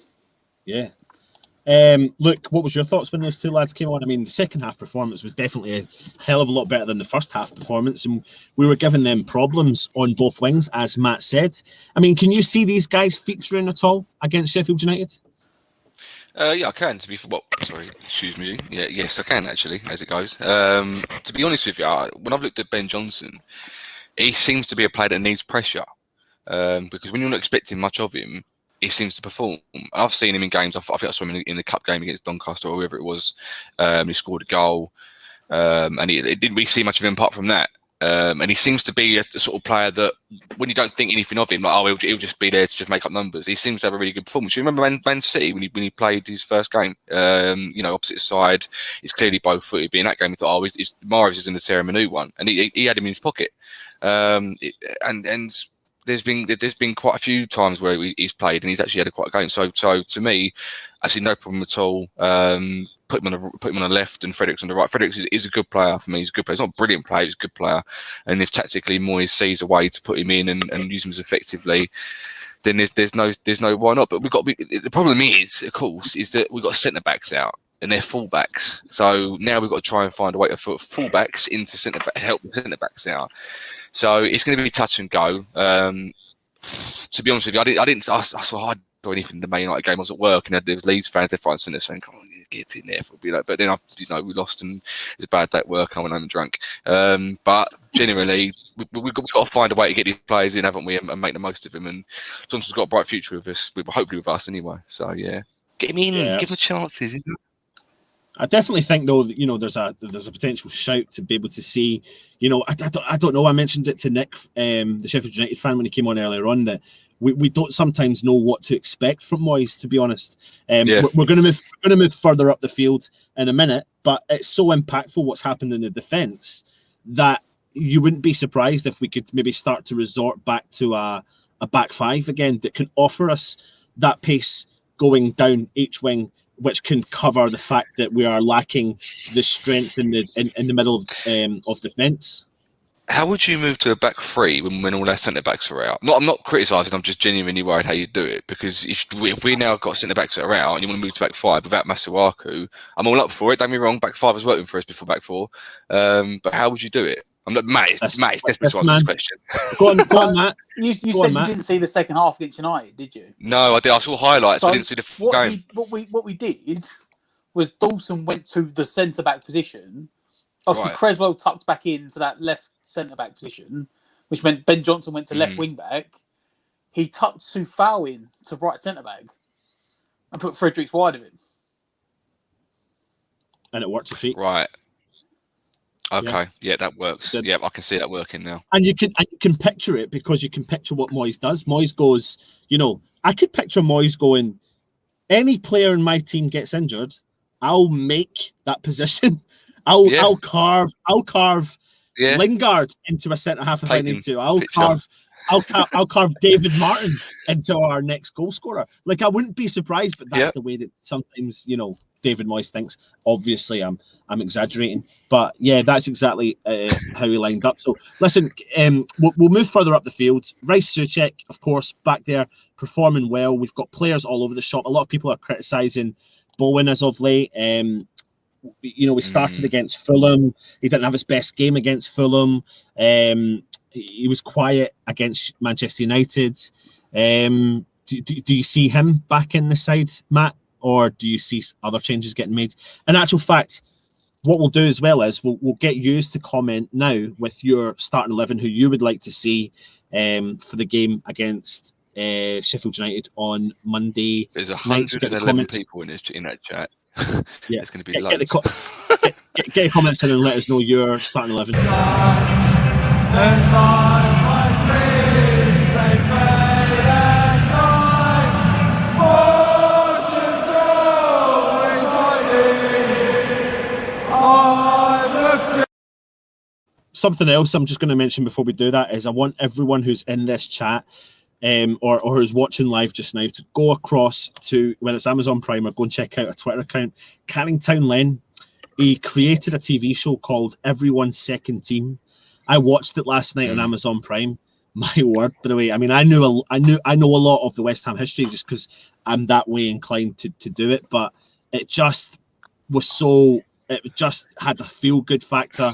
Yeah. Look, what was your thoughts when those two lads came on? I mean, the second half performance was definitely a hell of a lot better than the first half performance, and we were giving them problems on both wings, as Matt said. I mean, can you see these guys featuring at all against Sheffield United?
Yeah, I can. Excuse me. Yeah, yes, I can actually, as it goes. To be honest with you, when I've looked at Ben Johnson, he seems to be a player that needs pressure because when you're not expecting much of him, he seems to perform. I've seen him in games. I think I saw him in the cup game against Doncaster or whoever it was. He scored a goal, and it didn't really see much of him apart from that. And he seems to be a sort of player that, when you don't think anything of him, like, oh, he'll just be there to just make up numbers. He seems to have a really good performance. You remember Man City when he played his first game? Opposite side, he's clearly both footed. But in that game, he thought, oh, Moyes is going to tear him a new one, and he had him in his pocket. And there's been quite a few times where he's played and he's actually had quite a game. So to me, I see no problem at all. Put him on the left and Fredericks on the right. Fredericks is a good player for me. He's a good player. He's not a brilliant player. He's a good player. And if tactically Moyes sees a way to put him in and use him as effectively, then there's no why not. But the problem is, of course, is that we've got centre backs out and they're fullbacks. So now we've got to try and find a way to put fullbacks into help the centre backs out. So it's going to be touch and go. To be honest with you, I saw hard or anything in the Man United game. I was at work and there was Leeds fans left, right and centre saying, "Come on, get in there." But then we lost and it was a bad day at work. I went home and drank. But generally, we've got to find a way to get these players in, haven't we, and make the most of them. And Johnson's got a bright future with us. Hopefully with us anyway. So yeah, get him in, give him chances.
I definitely think, though, that, there's a potential shout to be able to see, I don't know. I mentioned it to Nick, the Sheffield United fan, when he came on earlier on, that we don't sometimes know what to expect from Moyes, to be honest. We're going to move further up the field in a minute, but it's so impactful what's happened in the defence that you wouldn't be surprised if we could maybe start to resort back to a back five again that can offer us that pace going down each wing, which can cover the fact that we are lacking the strength in the middle of defence.
How would you move to a back three when all our centre backs are out? I'm not criticising. I'm just genuinely worried how you do it, because if we now got centre backs that are out and you want to move to back five without Masuaku, I'm all up for it. Don't get me wrong. Back five was working for us before back four, but how would you do it? Matt is desperate to answer this question.
Go on, Matt.
You said you didn't see the second half against United, did you?
No, I did. I saw highlights. So I didn't see the full game.
What we did was Dawson went to the centre back position. Obviously, right. Creswell tucked back into that left centre back position, which meant Ben Johnson went to left wing back. He tucked Soufal in to right centre back and put Fredericks wide of him.
And it worked a treat.
Right. Okay, yeah, that works. Yeah, I can see that working now.
And you can picture it, because you can picture what Moyes does. Moyes goes, I could picture Moyes going, any player in my team gets injured, I'll make that position. I'll carve Lingard into a centre half if I need to. I'll carve David Martin into our next goal scorer. Like, I wouldn't be surprised, but that's the way that sometimes, David Moyes thinks. Obviously, I'm exaggerating, but yeah, that's exactly how he lined up. So listen, we'll move further up the field. Rice Souček, of course, back there performing well. We've got players all over the shop. A lot of people are criticising Bowen as of late. We started against Fulham. He didn't have his best game against Fulham. He was quiet against Manchester United. Do you see him back in the side, Matt? Or do you see other changes getting made? In actual fact, what we'll do as well is we'll get you to comment now with your starting 11, who you would like to see for the game against Sheffield United on Monday.
There's 111 people in that chat.
Yeah,
it's going to be loads.
Get your comments in and let us know your starting 11. Something else I'm just going to mention before we do that is I want everyone who's in this chat or who's watching live just now to go across to, whether it's Amazon Prime or go and check out a Twitter account, Carringtown Len. He created a TV show called Everyone's Second Team. I watched it last night on Amazon Prime. My word, by the way, I mean, I know a lot of the West Ham history just because I'm that way inclined to do it, but it just was so. It just had a feel-good factor,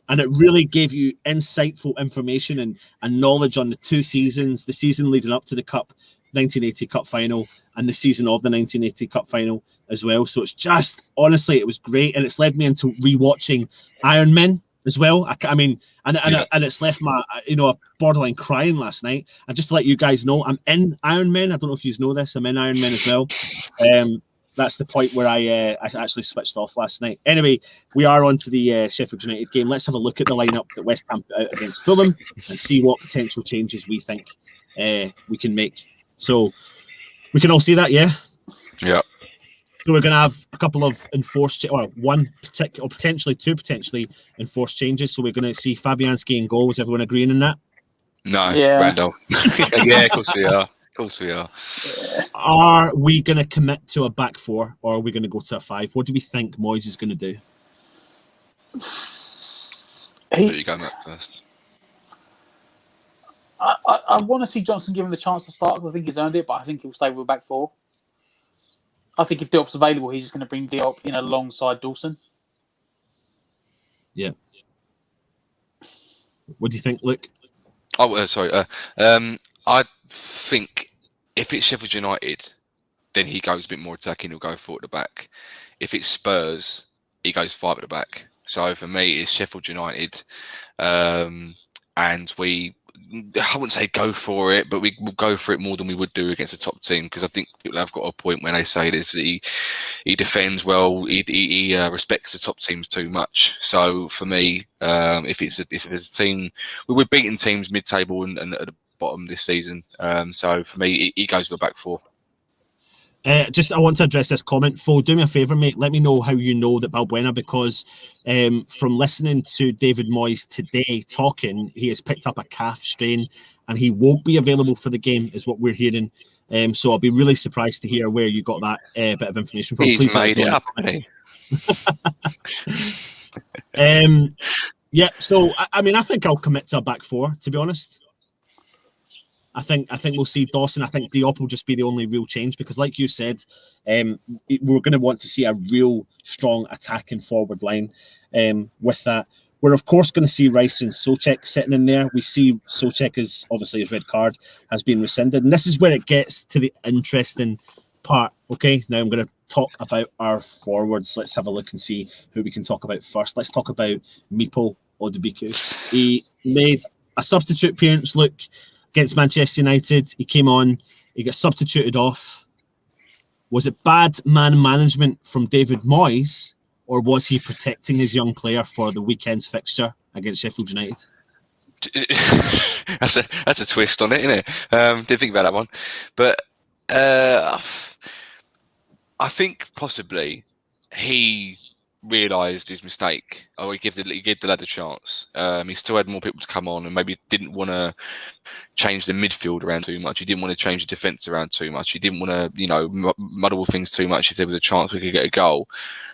and it really gave you insightful information and knowledge on the two seasons, the season leading up to the Cup 1980 Cup final and the season of the 1980 Cup final as well. So it's just, honestly, it was great, and it's led me into rewatching Iron Men as well. I mean, and it's left my, borderline crying last night. And just to let you guys know, I'm in Iron Men. I don't know if you know this. I'm in Iron Men as well. that's the point where I actually switched off last night. Anyway, we are on to the Sheffield United game. Let's have a look at the lineup that West Ham put out against Fulham and see what potential changes we think we can make. So we can all see that, yeah?
Yeah.
So we're going to have a couple of enforced, or one particular, or potentially two potentially enforced changes. So we're going to see Fabianski in goal. Is everyone agreeing on that?
No,
Yeah.
Randolph. Yeah, of course we are. Of course we are.
Are we going to commit to a back four, or are we going to go to a five? What do we think Moyes is going to do?
There you go, Matt, first.
I want to see Johnson given the chance to start because I think he's earned it, but I think he'll stay with a back four. I think if Diop's available, he's just going to bring Diop in alongside Dawson.
Yeah. What do you think, Luke?
Oh, sorry. I think if it's Sheffield United, then he goes a bit more attacking. He'll go 4 at the back. If it's Spurs, he goes 5 at the back. So for me, it's Sheffield United, and I wouldn't say go for it, but we will go for it more than we would do against a top team, because I think people have got a point when they say this. He defends well. He respects the top teams too much. So for me, if it's a team, we're beating teams mid-table and at the bottom this season. So for me, he goes with a back 4.
I want to address this comment. Fo, do me a favour, mate. Let me know how you know that Balbuena, because from listening to David Moyes today talking, he has picked up a calf strain and he won't be available for the game, is what we're hearing. So I'll be really surprised to hear where you got that bit of information from.
He's made it up, hasn't
he? Yeah, so I mean, I think I'll commit to a back 4, to be honest. I think we'll see Dawson. I think Diop will just be the only real change, because, like you said, we're going to want to see a real strong attacking forward line. With that, we're of course going to see Rice and Souček sitting in there. We see Souček as obviously his red card has been rescinded, and this is where it gets to the interesting part. Okay, now I'm going to talk about our forwards. Let's have a look and see who we can talk about first. Let's talk about Mipo Odubiku. He made a substitute appearance. Look. Against Manchester United, he came on, he got substituted off. Was it bad man management from David Moyes, or was he protecting his young player for the weekend's fixture against Sheffield United?
That's a twist on it, isn't it? Didn't think about that one. But I think possibly he realised his mistake, or he gave the lad a chance. He still had more people to come on, and maybe didn't want to change the midfield around too much. He didn't want to change the defence around too much. He didn't want to, muddle things too much if there was a chance we could get a goal.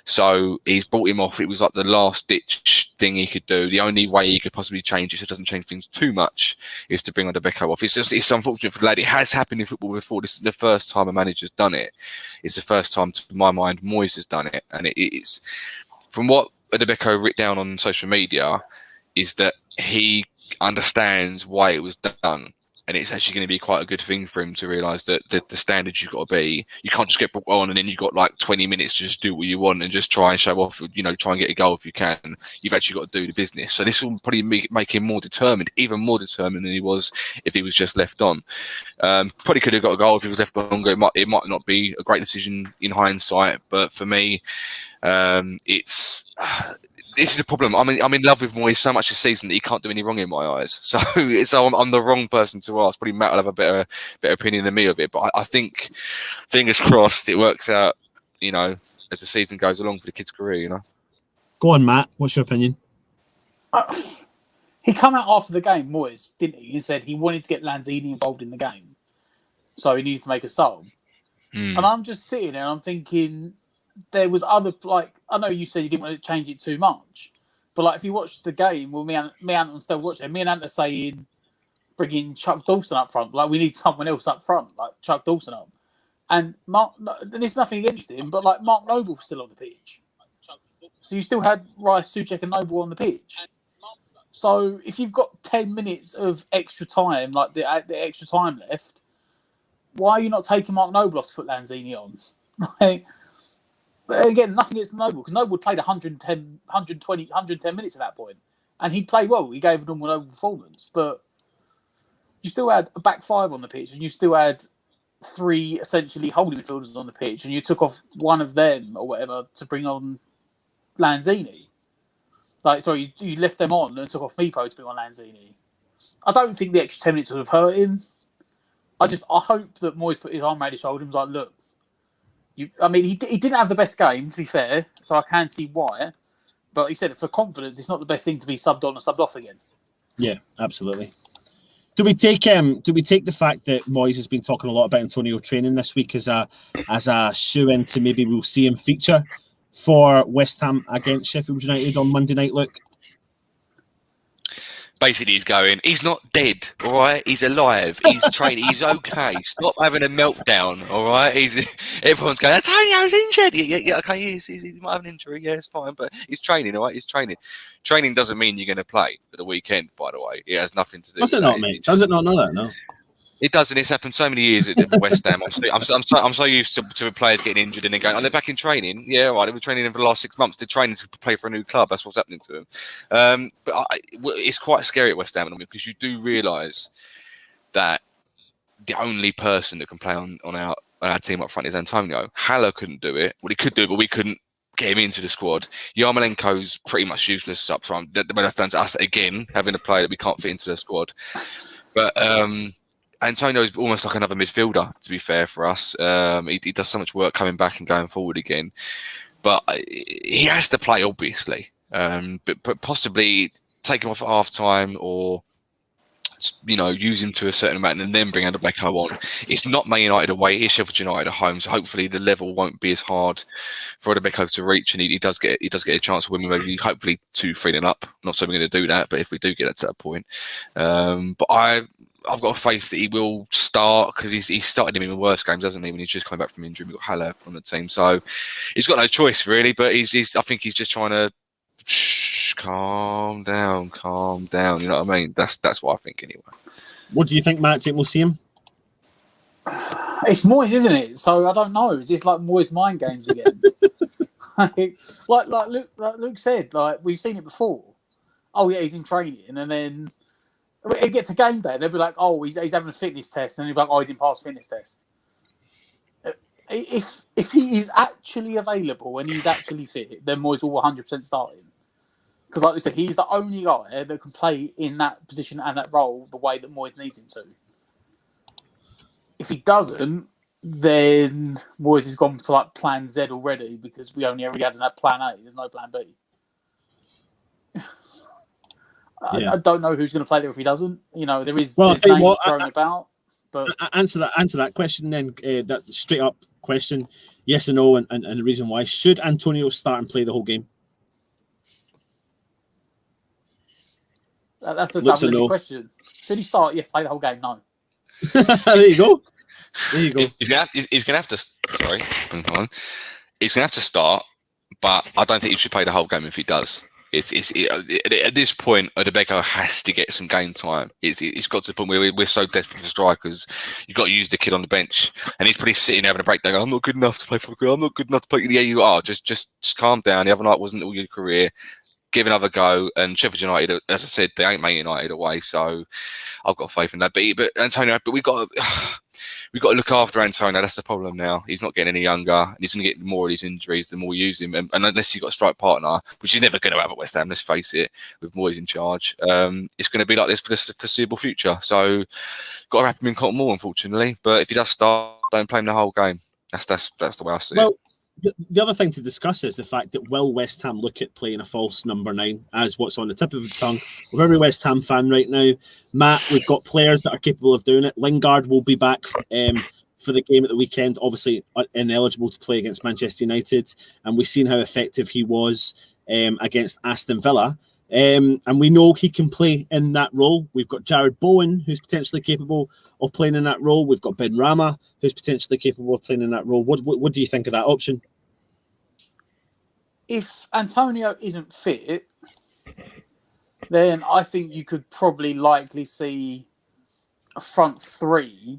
So he's brought him off. It was like the last ditch thing he could do. The only way he could possibly change it so it doesn't change things too much is to bring Odubiku off. It's unfortunate for the lad. It has happened in football before. This is the first time a manager's done it. It's the first time, to my mind, Moyes has done it. And it's, from what Odubiku writ down on social media, is that he understands why it was done. And it's actually going to be quite a good thing for him to realise that the standards you've got to be, you can't just get brought on and then you've got like 20 minutes to just do what you want and just try and show off, try and get a goal if you can. You've actually got to do the business. So this will probably make him more determined, even more determined than he was if he was just left on. Probably could have got a goal if he was left on longer. It might not be a great decision in hindsight, but for me, this is the problem. I'm in love with Moyes so much this season that he can't do any wrong in my eyes. So I'm the wrong person to ask. Probably Matt will have a better opinion than me of it. But I think, fingers crossed, it works out, as the season goes along for the kid's career,
Go on, Matt. What's your opinion?
He came out after the game, Moyes, didn't he? He said he wanted to get Lanzini involved in the game. So he needed to make a sub. And I'm just sitting there and I'm thinking, there was other, I know you said you didn't want to change it too much, but if you watch the game, well, me and Anton still watching. Me and Anton are saying, bringing Chuck Dawson up front. We need someone else up front, Chuck Dawson up. And there's nothing against him, but Mark Noble's still on the pitch. So you still had Rice, Souček, and Noble on the pitch. So if you've got 10 minutes of extra time, the extra time left, why are you not taking Mark Noble off to put Lanzini on? But again, nothing against Noble, because Noble played 110 minutes at that point. And he played well. He gave a normal Noble performance. But you still had a back 5 on the pitch, and you still had three essentially holding midfielders on the pitch, and you took off one of them or whatever to bring on Lanzini. You left them on and took off Meepo to bring on Lanzini. I don't think the extra 10 minutes would have hurt him. I hope that Moyes put his arm around his shoulder and was like, look, he didn't have the best game, to be fair, so I can see why. But he said for confidence, it's not the best thing to be subbed on or subbed off again.
Yeah, absolutely. Do we take the fact that Moyes has been talking a lot about Antonio training this week as a shoe in to maybe we'll see him feature for West Ham against Sheffield United on Monday night? Look,
basically he's going, he's not dead, all right? He's alive. He's training. He's okay. Stop having a meltdown, all right? Everyone's going, Antonio's injured. Yeah, okay, he might have an injury. Yeah, it's fine, but he's training, all right? He's training. Training doesn't mean you're going to play at the weekend, by the way. It has nothing to do with
that. Does it not, mate? Does it not know that? No.
It does, and it's happened so many years at West Ham. I'm so used to players getting injured and then going, they're back in training. Yeah, right. They've been training for the last 6 months. They're training to play for a new club. That's what's happening to them. It's quite scary at West Ham because you do realise that the only person that can play on our team up front is Antonio. Haller couldn't do it. Well, he could do it, but we couldn't get him into the squad. Yarmolenko's pretty much useless up front. That's down to us again, having a player that we can't fit into the squad. But Antonio is almost like another midfielder, to be fair for us. He does so much work coming back and going forward again. But he has to play, obviously. But possibly take him off at half-time or, use him to a certain amount and then bring Adebeko on. It's not Man United away, it's Sheffield United at home, so hopefully the level won't be as hard for Adebeko to reach, and he does get a chance to win, maybe hopefully 2-3 up. Not saying we're going to do that, but if we do get to that point. But I've got faith that he will start because he's started him in the worst games, hasn't he? When he's just coming back from injury, we've got Haller on the team, so he's got no choice really. But I think he's just trying to calm down. You know what I mean? That's what I think anyway. What do you think, Matt? Do you think we'll see him?
It's Moyes, isn't it? So I don't know. Is this like Moyes mind games again? like Luke said, like we've seen it before. Oh yeah, he's in training, and then it gets a game day. They'll be like, "Oh, he's having a fitness test," and then they'll be like, "Oh, he didn't pass fitness test." If he is actually available and he's actually fit, then Moyes will 100% start him. Because, like we said, he's the only guy that can play in that position and that role the way that Moyes needs him to. If he doesn't, then Moyes has gone to like Plan Z already because we only ever had Plan A. There's no Plan B. I don't know who's going to play there if he doesn't. There is names thrown about. But
answer that question then. That straight up question, yes or no, and the reason why. Should Antonio start and play the whole game?
That's a double question. Should he start? Yeah, play the whole game. No.
There you go.
He's gonna have to. Sorry, he's gonna have to start, but I don't think he should play the whole game if he does. At this point, Adebeko has to get some game time. It's got to the point where we're so desperate for strikers. You've got to use the kid on the bench, and he's probably sitting having a breakdown. Going, I'm not good enough to play for. I'm not good enough to play. Yeah, you are. Just calm down. The other night wasn't all your career. Give another go. And Sheffield United, as I said, they ain't Man United away, so I've got faith in that. But Antonio, we've got to look after Antonio. That's the problem now. He's not getting any younger, and he's going to get more of these injuries the more we use him. And unless you've got a strike partner, which you're never going to have at West Ham, let's face it, with Moyes in charge, it's going to be like this for the foreseeable future. So, got to wrap him in cotton wool, unfortunately. But if he does start, don't play him the whole game. That's the way I see it.
The other thing to discuss is the fact that will West Ham look at playing a false number 9 as what's on the tip of the tongue of every West Ham fan right now. Matt, we've got players that are capable of doing it. Lingard will be back for the game at the weekend, obviously ineligible to play against Manchester United, and we've seen how effective he was against Aston Villa. And we know he can play in that role. We've got Jared Bowen, who's potentially capable of playing in that role. We've got Ben Rama, who's potentially capable of playing in that role. What do you think of that option?
If Antonio isn't fit, then I think you could probably likely see a front three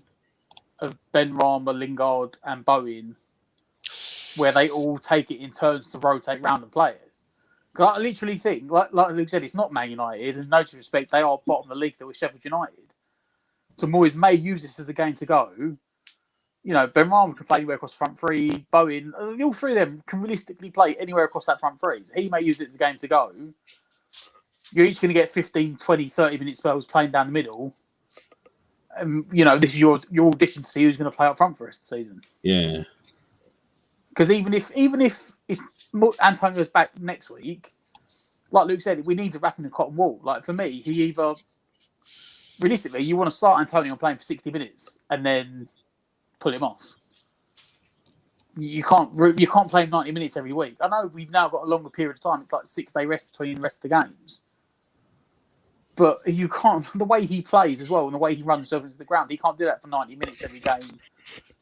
of Ben Rama, Lingard and Bowen, where they all take it in turns to rotate round and play it. I literally think, like Luke said, it's not Man United, and no disrespect, they are bottom of the league still with Sheffield United. So Moyes may use this as a game to go. Ben Rama can play anywhere across the front three. Bowen, all three of them can realistically play anywhere across that front three. So he may use it as a game to go. You're each going to get 15, 20, 30-minute spells playing down the middle. This is your audition to see who's going to play up front for us this season.
Yeah.
Because even if Antonio's back next week, like Luke said, we need to wrap him in cotton wool. Like for me, he either realistically you want to start Antonio playing for 60 minutes and then pull him off. You can't play him 90 minutes every week. I know we've now got a longer period of time. It's like 6-day rest between the rest of the games. But you can't, the way he plays as well and the way he runs himself into the ground, he can't do that for 90 minutes every game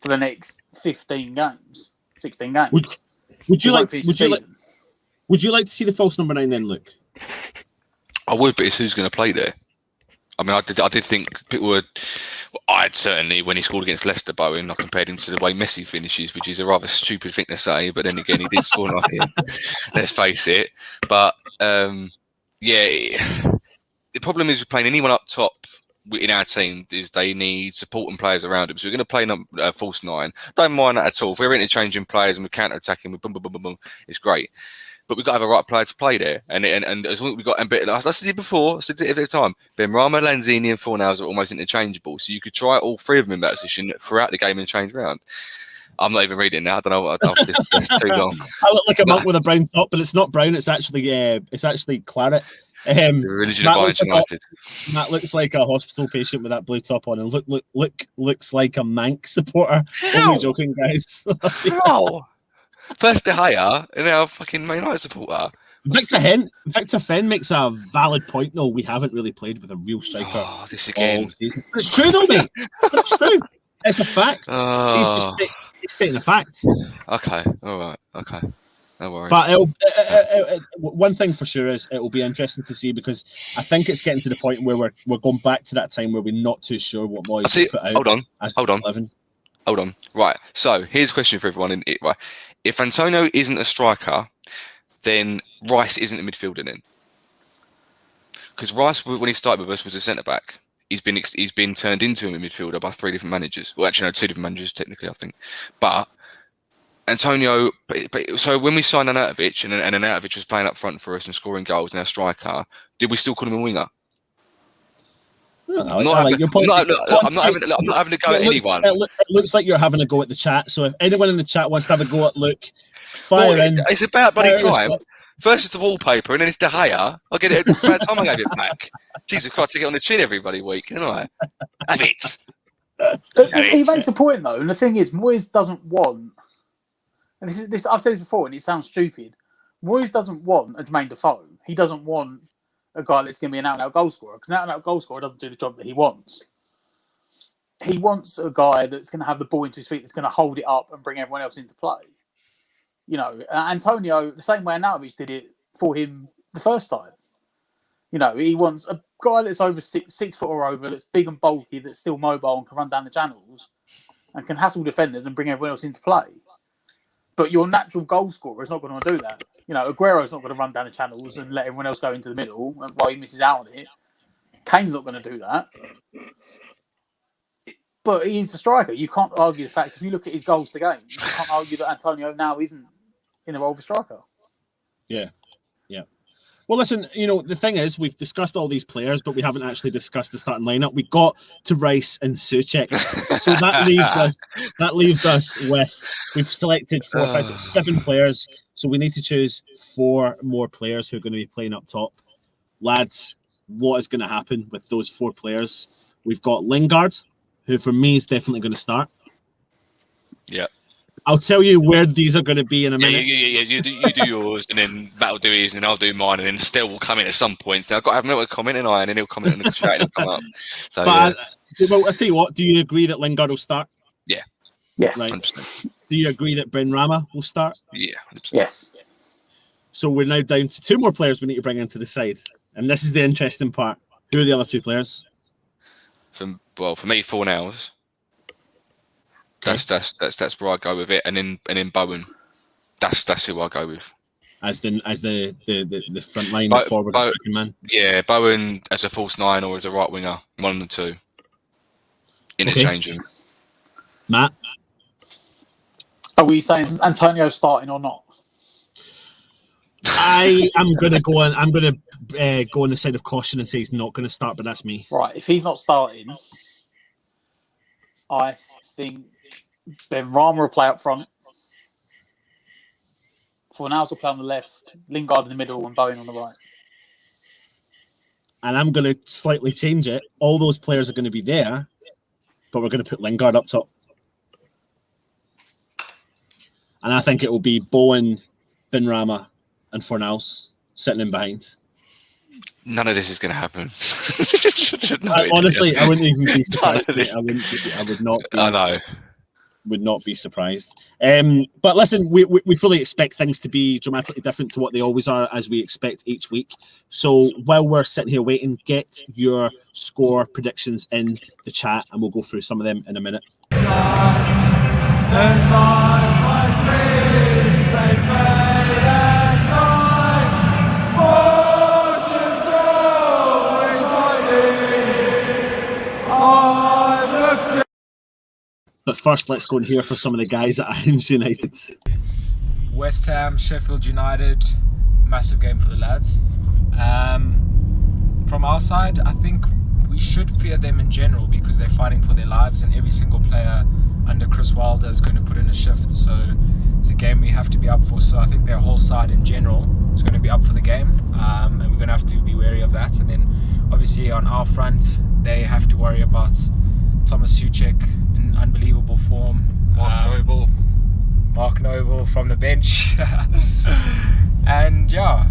for the next 16 games. Would you like to see the false number 9 then, Luke?
I would, but it's who's going to play there. I mean, I did think people were. I'd certainly, when he scored against Leicester, Bowen, I compared him to the way Messi finishes, which is a rather stupid thing to say. But then again, he did score like him. Let's face it. But the problem is with playing anyone up top in our team is they need supporting players around him. So we're going to play false 9. Don't mind that at all. If we're interchanging players and we're counter-attacking with boom, boom, boom, boom, boom, it's great. But we've got to have a right player to play there. And as long as we've got, I said it before, I said it every time, Ben Rama, Lanzini and Fornals are almost interchangeable. So you could try all three of them in that position throughout the game and change around. I'm not even reading now. I don't know what I've this too long.
I look like a monk with a brown top, but it's not brown. It's actually claret.
Religion of Bayern United.
Matt looks like a hospital patient with that blue top on, and looks like a Mank supporter. Only joking, guys.
No. First De Gea, and now fucking Man United supporter.
Victor Fenn makes a valid point. No, we haven't really played with a real striker.
Oh, this again.
It's true though, mate. It's true. It's a fact. He's stating a fact.
Okay. All right. Okay. No worries.
But one thing for sure is it'll be interesting to see, because I think it's getting to the point where we're going back to that time where we're not too sure what Moyes will put out.
Hold on. Right. So here's a question for everyone. Right. If Antonio isn't a striker, then Rice isn't a midfielder then. Because Rice, when he started with us, was a centre back. He's been turned into a midfielder by 3 different managers. Well, actually, no, 2 different managers technically, I think. But Antonio, so when we signed Arnautovic and Arnautovic was playing up front for us and scoring goals and our striker, did we still call him a winger? I'm not having a go at anyone.
It looks like you're having a go at the chat. So if anyone in the chat wants to have a go at Luke, fire in.
It's about bloody time. First it's the wallpaper and then it's De Gea. I'll get it by the time I gave it back. Jesus Christ, I get on the chin every bloody week, don't I? Have it.
He makes a point though, and the thing is, Moyes doesn't want, and this I've said this before, and it sounds stupid. Moyes doesn't want a Jermaine Defoe. He doesn't want a guy that's going to be an out-and-out goal scorer, because an out-and-out goal scorer doesn't do the job that he wants. He wants a guy that's going to have the ball into his feet, that's going to hold it up and bring everyone else into play. Antonio, the same way Arnautovic did it for him the first time. He wants a guy that's over 6 foot or over, that's big and bulky, that's still mobile and can run down the channels and can hassle defenders and bring everyone else into play. But your natural goal scorer is not going to do that. Aguero's not going to run down the channels and let everyone else go into the middle while he misses out on it. Kane's not going to do that. But he's a striker. You can't argue the fact, if you look at his goals to game, you can't argue that Antonio now isn't in the role of a striker.
Yeah. Well, listen, the thing is, we've discussed all these players, but we haven't actually discussed the starting lineup. We got to Rice and Souček. So that leaves us with, we've selected 4, 5, 6, 7 players. So we need to choose 4 more players who are going to be playing up top. Lads, what is going to happen with those 4 players? We've got Lingard, who for me is definitely going to start. Yeah. I'll tell you where these are going to be in a minute.
Yeah. You do yours, and then Matt will do his, and then I'll do mine, and then Stell will come in at some point. So I've got to have a little comment, and then he'll comment in the chat and he'll come up. So,
but I'll tell you what, do you agree that Lingard will start?
Yeah.
Yes.
Right. 100%. Do you agree that Ben Rama will start?
Yeah. 100%.
Yes.
So we're now down to 2 more players we need to bring into the side. And this is the interesting part. Who are the other 2 players?
For me, Fornals. That's where I go with it, and then Bowen. That's who I go with.
As the front line forward attacking man.
Yeah, Bowen as a false 9 or as a right winger, one of the 2. Interchange them.
Matt.
Are we saying Antonio starting or not?
I am going to go on. I'm going to go on the side of caution and say he's not going to start, but that's me.
Right. If he's not starting, I think Ben Rama will play up front. Fornals will play on the left, Lingard in the middle, and Bowen on the right.
And I'm going to slightly change it. All those players are going to be there, but we're going to put Lingard up top. And I think it will be Bowen, Benrahma, and Fornals sitting in behind.
None of this is going to happen.
Honestly, I wouldn't even be surprised. I would not.
I know.
Would not be surprised. But listen, we fully expect things to be dramatically different to what they always are, as we expect each week. So while we're sitting here waiting, get your score predictions in the chat, and we'll go through some of them in a minute. But first, let's go and hear from some of the guys at Irons United.
West Ham, Sheffield United, massive game for the lads. From our side, I think we should fear them in general because they're fighting for their lives, and every single player under Chris Wilder is going to put in a shift. So it's a game we have to be up for. So I think their whole side in general is going to be up for the game, and we're going to have to be wary of that. And then obviously on our front, they have to worry about Thomas Souček in unbelievable form. Mark Noble from the bench. And yeah,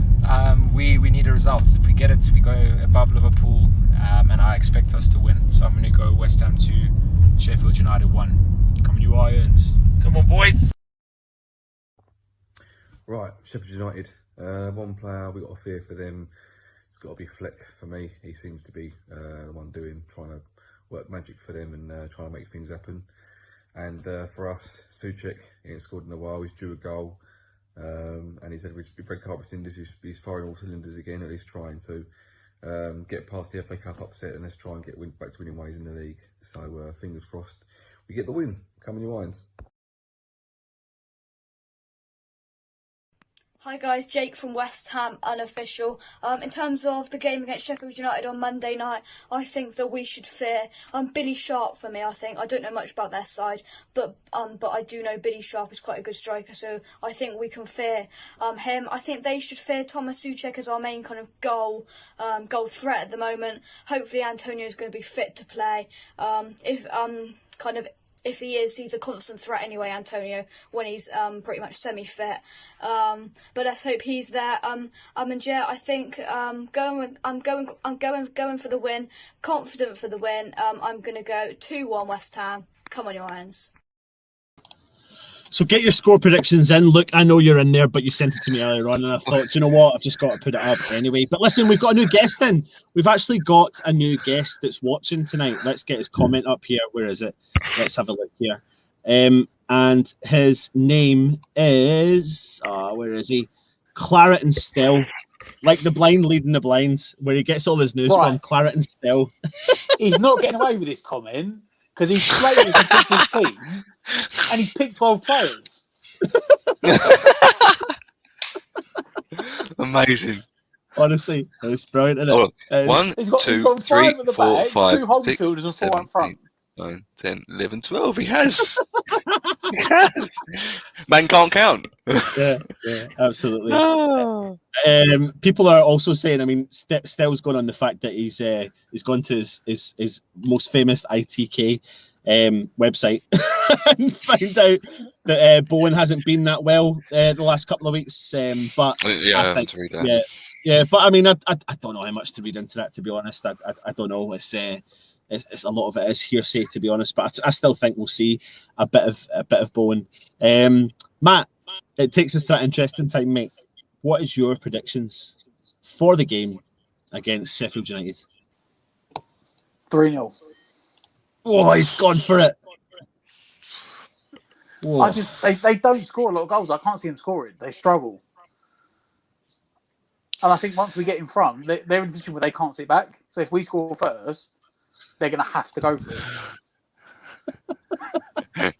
we need a result. If we get it, we go above Liverpool, and I expect us to win. So I'm going to go West Ham 2, Sheffield United 1. Come on, you Irons. Come on, boys.
Right, Sheffield United. One player we got to fear for them. It's got to be Flick for me. He seems to be the one trying to work magic for them and trying to make things happen. And for us, Souček, he ain't scored in a while. He's due a goal, and he's had red carpets in. He's firing all cylinders again, at least trying to get past the FA Cup upset, and let's try and get back to winning ways in the league. So fingers crossed, we get the win. Come on, your Irons.
Hi guys, Jake from West Ham Unofficial. In terms of the game against Sheffield United on Monday night, I think that we should fear Billy Sharp for me. I don't know much about their side, but I do know Billy Sharp is quite a good striker, so I think we can fear him. I think they should fear Thomas Souček as our main kind of goal threat at the moment. Hopefully Antonio is going to be fit to play. If he is, he's a constant threat anyway, Antonio, when he's pretty much semi-fit. But let's hope he's there. And yeah, I think I'm going for the win, confident for the win. I'm going to go 2-1 West Ham. Come on, your Irons.
So get your score predictions in. Look, I know you're in there, but you sent it to me earlier on, and I thought, do you know what? I've just got to put it up anyway. But listen, we've got a new guest in. We've actually got a new guest that's watching tonight. Let's get his comment up here. Where is it? Let's have a look here. And his name is, where is he? Claret and Still. Like the blind leading the blind, where he gets all his news from. Claret and Still.
He's not getting away with this comment because he's played and picked his team, and he's picked 12 players.
Amazing.
Honestly, it's brilliant, isn't it?
1,
He's got
2,
5
3,
at the
4,
back,
5,
2 home
6,
fielders and 4
7,
up front.
8, 9, 10, 11, 12. He has. He has. Man can't count.
Yeah, absolutely. People are also saying, I mean, Stell's gone on the fact that he's gone to his most famous ITK website and found out that Bowen hasn't been that well the last couple of weeks. But
yeah, I think, to read that.
Yeah. But I mean, I don't know how much to read into that, to be honest. I don't know. It's a lot of it is hearsay, to be honest. But I still think we'll see a bit of Bowen. Matt, it takes us to that interesting time, mate. What is your predictions for the game against Sheffield United?
3-0.
Oh, he's gone for it. Whoa.
They don't score a lot of goals. I can't see them scoring. They struggle. And I think once we get in front, they're in a position where they can't sit back. So if we score first, they're going to have to go for it.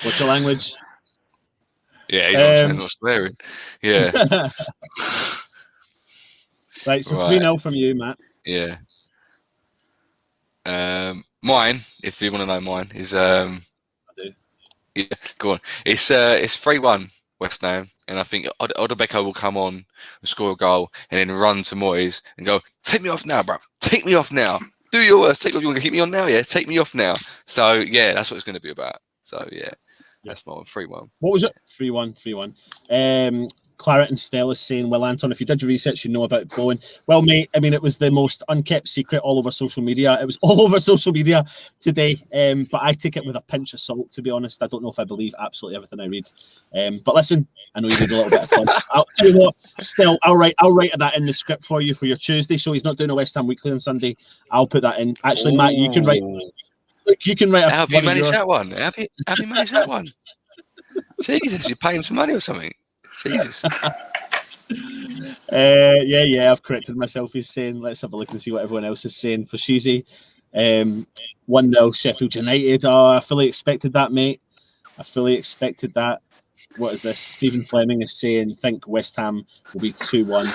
What's your language?
Yeah, he's not swearing. Yeah.
Right, so
Right.
3-0 from you, Matt.
Yeah. Mine, if you want to know mine, is
I do.
yeah, go on. It's 3-1 West Ham, and I think Odebeko will come on and score a goal, and then run to Moyes and go, "Take me off now, bro. Take me off now. Do your worst. Take me off. You want to keep me on now? Yeah, take me off now." So yeah, that's what it's going to be about. So yeah, that's my 3-1.
What was it? 3-1, 3-1. Claret and Stella saying, well, Anton, if you did your research, you know about Bowen. Well, mate, I mean, it was the most unkept secret all over social media. It was all over social media today, but I take it with a pinch of salt, to be honest. I don't know if I believe absolutely everything I read. But listen, I know you need a little bit of fun. I'll tell you what, still, I'll write that in the script for you for your Tuesday show. He's not doing a West Ham Weekly on Sunday. I'll put that in. Actually, Matt, you can write. Look, you can write.
How have you managed that one? Have you managed that one? Jesus, you pay him some money or something? Jesus.
Yeah, I've corrected myself. He's saying, let's have a look and see what everyone else is saying. For Sheezy, 1-0 Sheffield United. Oh, I fully expected that, mate. I fully expected that. What is this? Stephen Fleming is saying, think West Ham will be 2-1.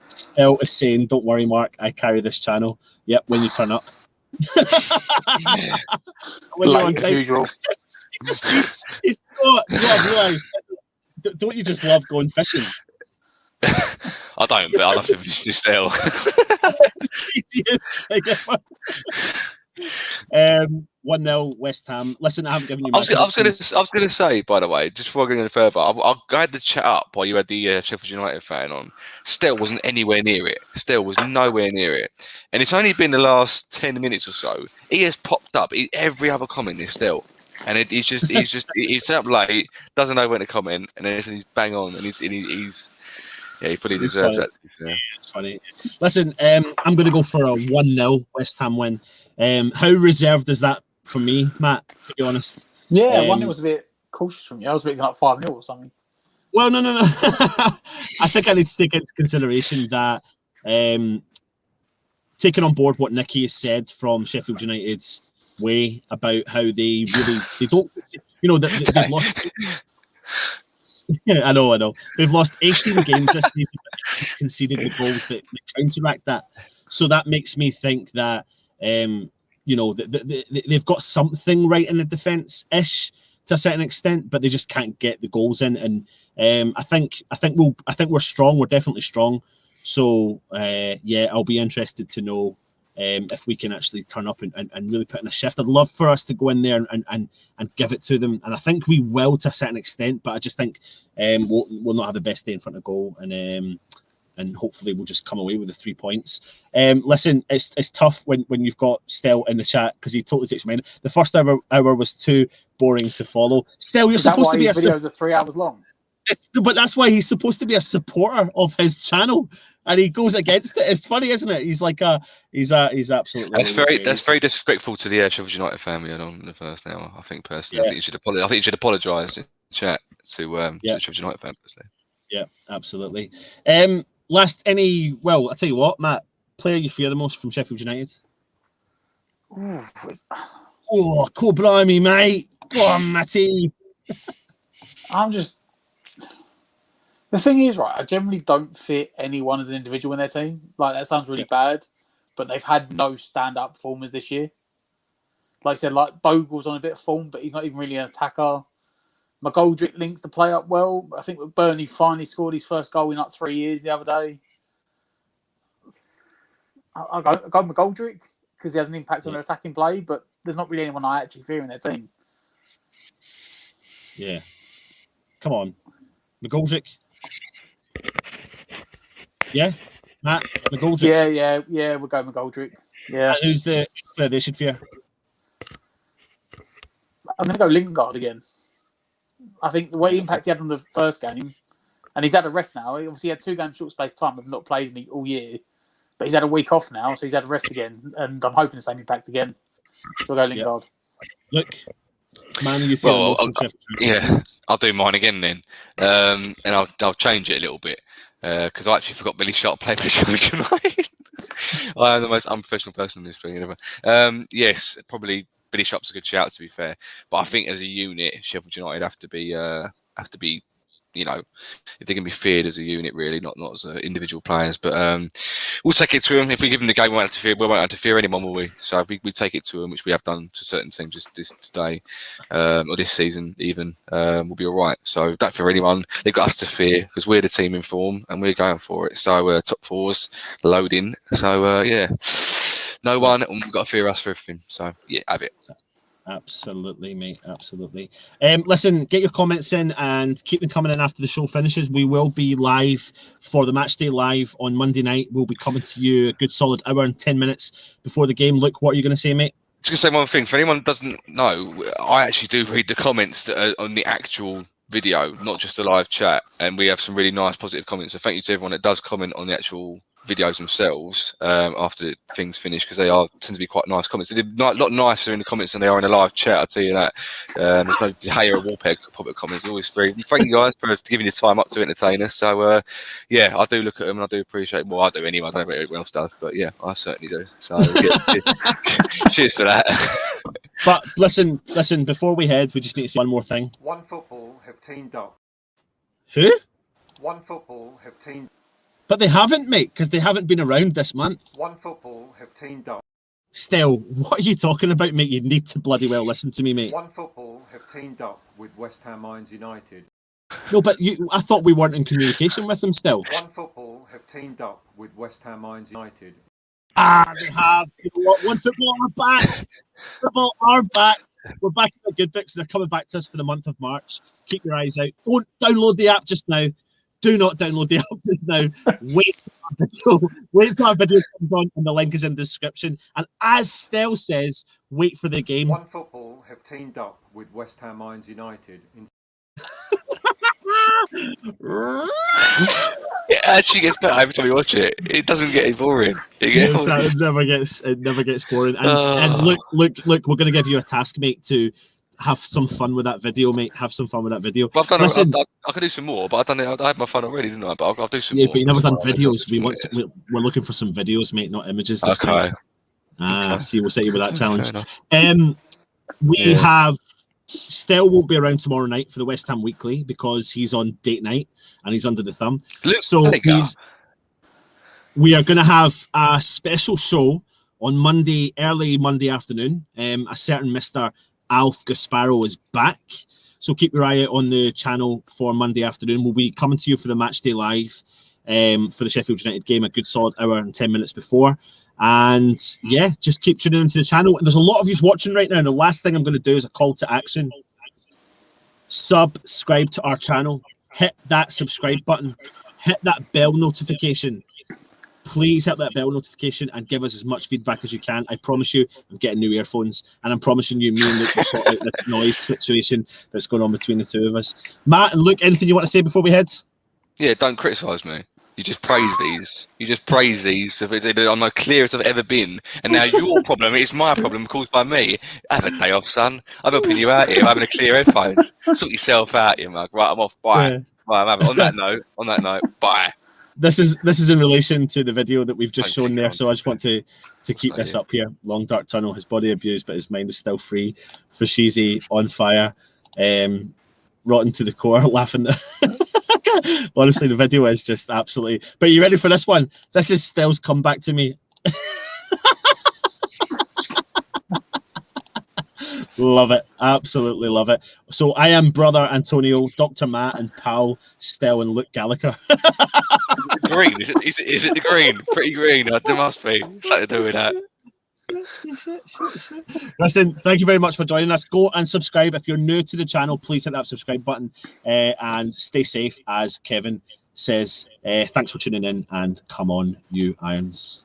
Still is saying, don't worry, Mark, I carry this channel. Yep, when you turn up. When you're on
Like
time.
usual.
It's what I've realised. Don't you just love going fishing?
I don't, but I love to fish still.
It's the easiest thing ever. 1-0 West Ham. Listen, I haven't given you.
I was going to say, by the way, just before I go any further, I had the chat up while you had the Sheffield United fan on. Still wasn't anywhere near it. Still was nowhere near it. And it's only been the last 10 minutes or so. He has popped up. Every other comment is Still. And he's up late, doesn't know when to comment, and then he's bang on, and he's he fully deserves that.
Yeah, it's funny. Listen, I'm going to go for a 1-0 West Ham win. How reserved is that for me, Matt? To be honest,
Yeah, 1-0 was a bit cautious from you. I was expecting like 5-0 or something.
Well, no. I think I need to take into consideration that taking on board what Nicky has said from Sheffield United's way about how they don't, they've lost. I know. They've lost 18 games this season, but conceded the goals that counteract that. So that makes me think that they've got something right in the defence-ish to a certain extent, but they just can't get the goals in. And I think we're strong. We're definitely strong. So I'll be interested to know if we can actually turn up and really put in a shift. I'd love for us to go in there and give it to them, and I think we will to a certain extent. But I just think we'll not have the best day in front of goal, and hopefully we'll just come away with the 3 points. Listen, it's tough when you've got Stel in the chat because he totally takes me in. The first hour was too boring to follow. Stel, you're supposed to be
videos are 3 hours long.
But that's why he's supposed to be a supporter of his channel, and he goes against it. It's funny, isn't it? He's absolutely.
That's very disrespectful to the Sheffield United family on the first hour. I think personally, I think you should apologise in chat to the Sheffield United family. Personally.
Yeah, absolutely. I'll tell you what, Matt, player you fear the most from Sheffield United? Cool, blimey, mate. Go on, Matty.
The thing is, right, I generally don't fit anyone as an individual in their team. Like, that sounds really bad, but they've had no stand-up performers this year. Like I said, like, Bogle's on a bit of form, but he's not even really an attacker. McGoldrick links the play up well. I think Burnley finally scored his first goal in like 3 years the other day. I'll go McGoldrick because he has an impact on their attacking play, but there's not really anyone I actually fear in their team.
Yeah. Come on. McGoldrick. Yeah? Matt, McGoldrick.
Yeah, we'll go McGoldrick. Yeah.
And who's the player they should fear?
I'm going to go Lingard again. I think the way impact he had on the first game, and he's had a rest now. He obviously had 2 games short space time. I've not played any all year, but he's had a week off now, so he's had a rest again, and I'm hoping the same impact again. So I'll go Lingard.
Look, man, you feel
I'll do mine again then, and I'll change it a little bit because I actually forgot Billy Sharp played for Sheffield United. I am the most unprofessional person in this thing ever. Yes, probably Billy Sharp's a good shout, to be fair. But I think as a unit, Sheffield United have to be have to be, if they're going to be feared as a unit, really, not as individual players. But we'll take it to them. If we give them the game, we won't have to fear anyone, will we? So if we take it to them, which we have done to certain teams this today, or this season even, we'll be all right. So don't fear anyone. They've got us to fear because we're the team in form and we're going for it. So top fours loading. So no one, and we've got to fear us for everything. So yeah, have it.
Absolutely, mate. Absolutely. Listen, get your comments in and keep them coming in after the show finishes. We will be live for the match day live on Monday night. We'll be coming to you a good solid hour and 10 minutes before the game. Luke, what are you going to say, mate?
Just going to say one thing. For anyone who doesn't know, I actually do read the comments that are on the actual video, not just a live chat. And we have some really nice positive comments. So thank you to everyone that does comment on the actual videos themselves after things finish, because they tend to be quite nice comments. They're a lot nicer in the comments than they are in a live chat, I'll tell you that. There's no hair or wallpaper comments. Always very thank you guys for giving your time up to entertain us. So yeah, I do look at them and I do appreciate. Well, I do anyway. I don't know if everyone else does, but yeah, I certainly do. So cheers for that.
But listen, before we head, we just need to say one more thing.
One Football have teamed up.
Who?
One Football have teamed.
But they haven't, mate, because they haven't been around this month.
One Football have teamed up.
Still, what are you talking about, mate? You need to bloody well listen to me, mate.
One Football have teamed up with West Ham United.
No, but I thought we weren't in communication with them still.
One Football have teamed up with West Ham United.
They have. You know what? One Football are back. Football are back. We're back in the good books. They're coming back to us for the month of March. Keep your eyes out. Don't download the app just now. Do not download the app just now. Wait till our video comes on and the link is in the description. And as Stell says, wait for the game.
One Football have teamed up with West Ham United.
It actually gets better every time you watch it. It doesn't get any boring.
It never gets boring. And look, we're going to give you a task, mate, to have some fun with that video, mate. Have some fun with that video.
Well, I could do some more, but I had my fun already, didn't I? But I'll do some more.
Yeah, but you never done videos. We're looking for some videos, mate, not images.
Okay.
See, we'll set you with that challenge. We have Stell won't be around tomorrow night for the West Ham Weekly because he's on date night and he's under the thumb. We are going to have a special show on early Monday afternoon. A certain Mr. Alf Gasparo is back, so keep your eye out on the channel for Monday afternoon. We'll be coming to you for the match day live for the Sheffield United game, a good solid hour and 10 minutes before. And yeah, just keep tuning into the channel. And there's a lot of you watching right now, and the last thing I'm going to do is a call to action. Subscribe to our channel, hit that subscribe button, hit that bell notification. Please hit that bell notification and give us as much feedback as you can. I promise you, I'm getting new earphones, and I'm promising you, me and Luke will sort out this noise situation that's going on between the two of us. Matt and Luke, anything you want to say before we head?
Yeah, don't criticise me. You just praise these. I'm the clearest I've ever been. And now your problem is my problem caused by me. Have a day off, son. I'm helping you out here. I'm having a clear headphones. Sort yourself out here, mug. Right, I'm off. Bye. Yeah. Right, on that note, bye.
This is in relation to the video that we've just shown there, so I just want to keep this up here. Long dark tunnel, his body abused, but his mind is still free. Fashizi on fire, rotten to the core, laughing. Honestly, the video is just absolutely. But are you ready for this one? This is Stell's comeback to me. Love it. Absolutely love it. So I am brother Antonio, Dr. Matt, and pal Stell and Luke Gallagher.
Green? Is it the green? Pretty green. There must be. Something to do with that.
Listen, thank you very much for joining us. Go and subscribe. If you're new to the channel, please hit that subscribe button and stay safe, as Kevin says. Thanks for tuning in, and come on, you Irons.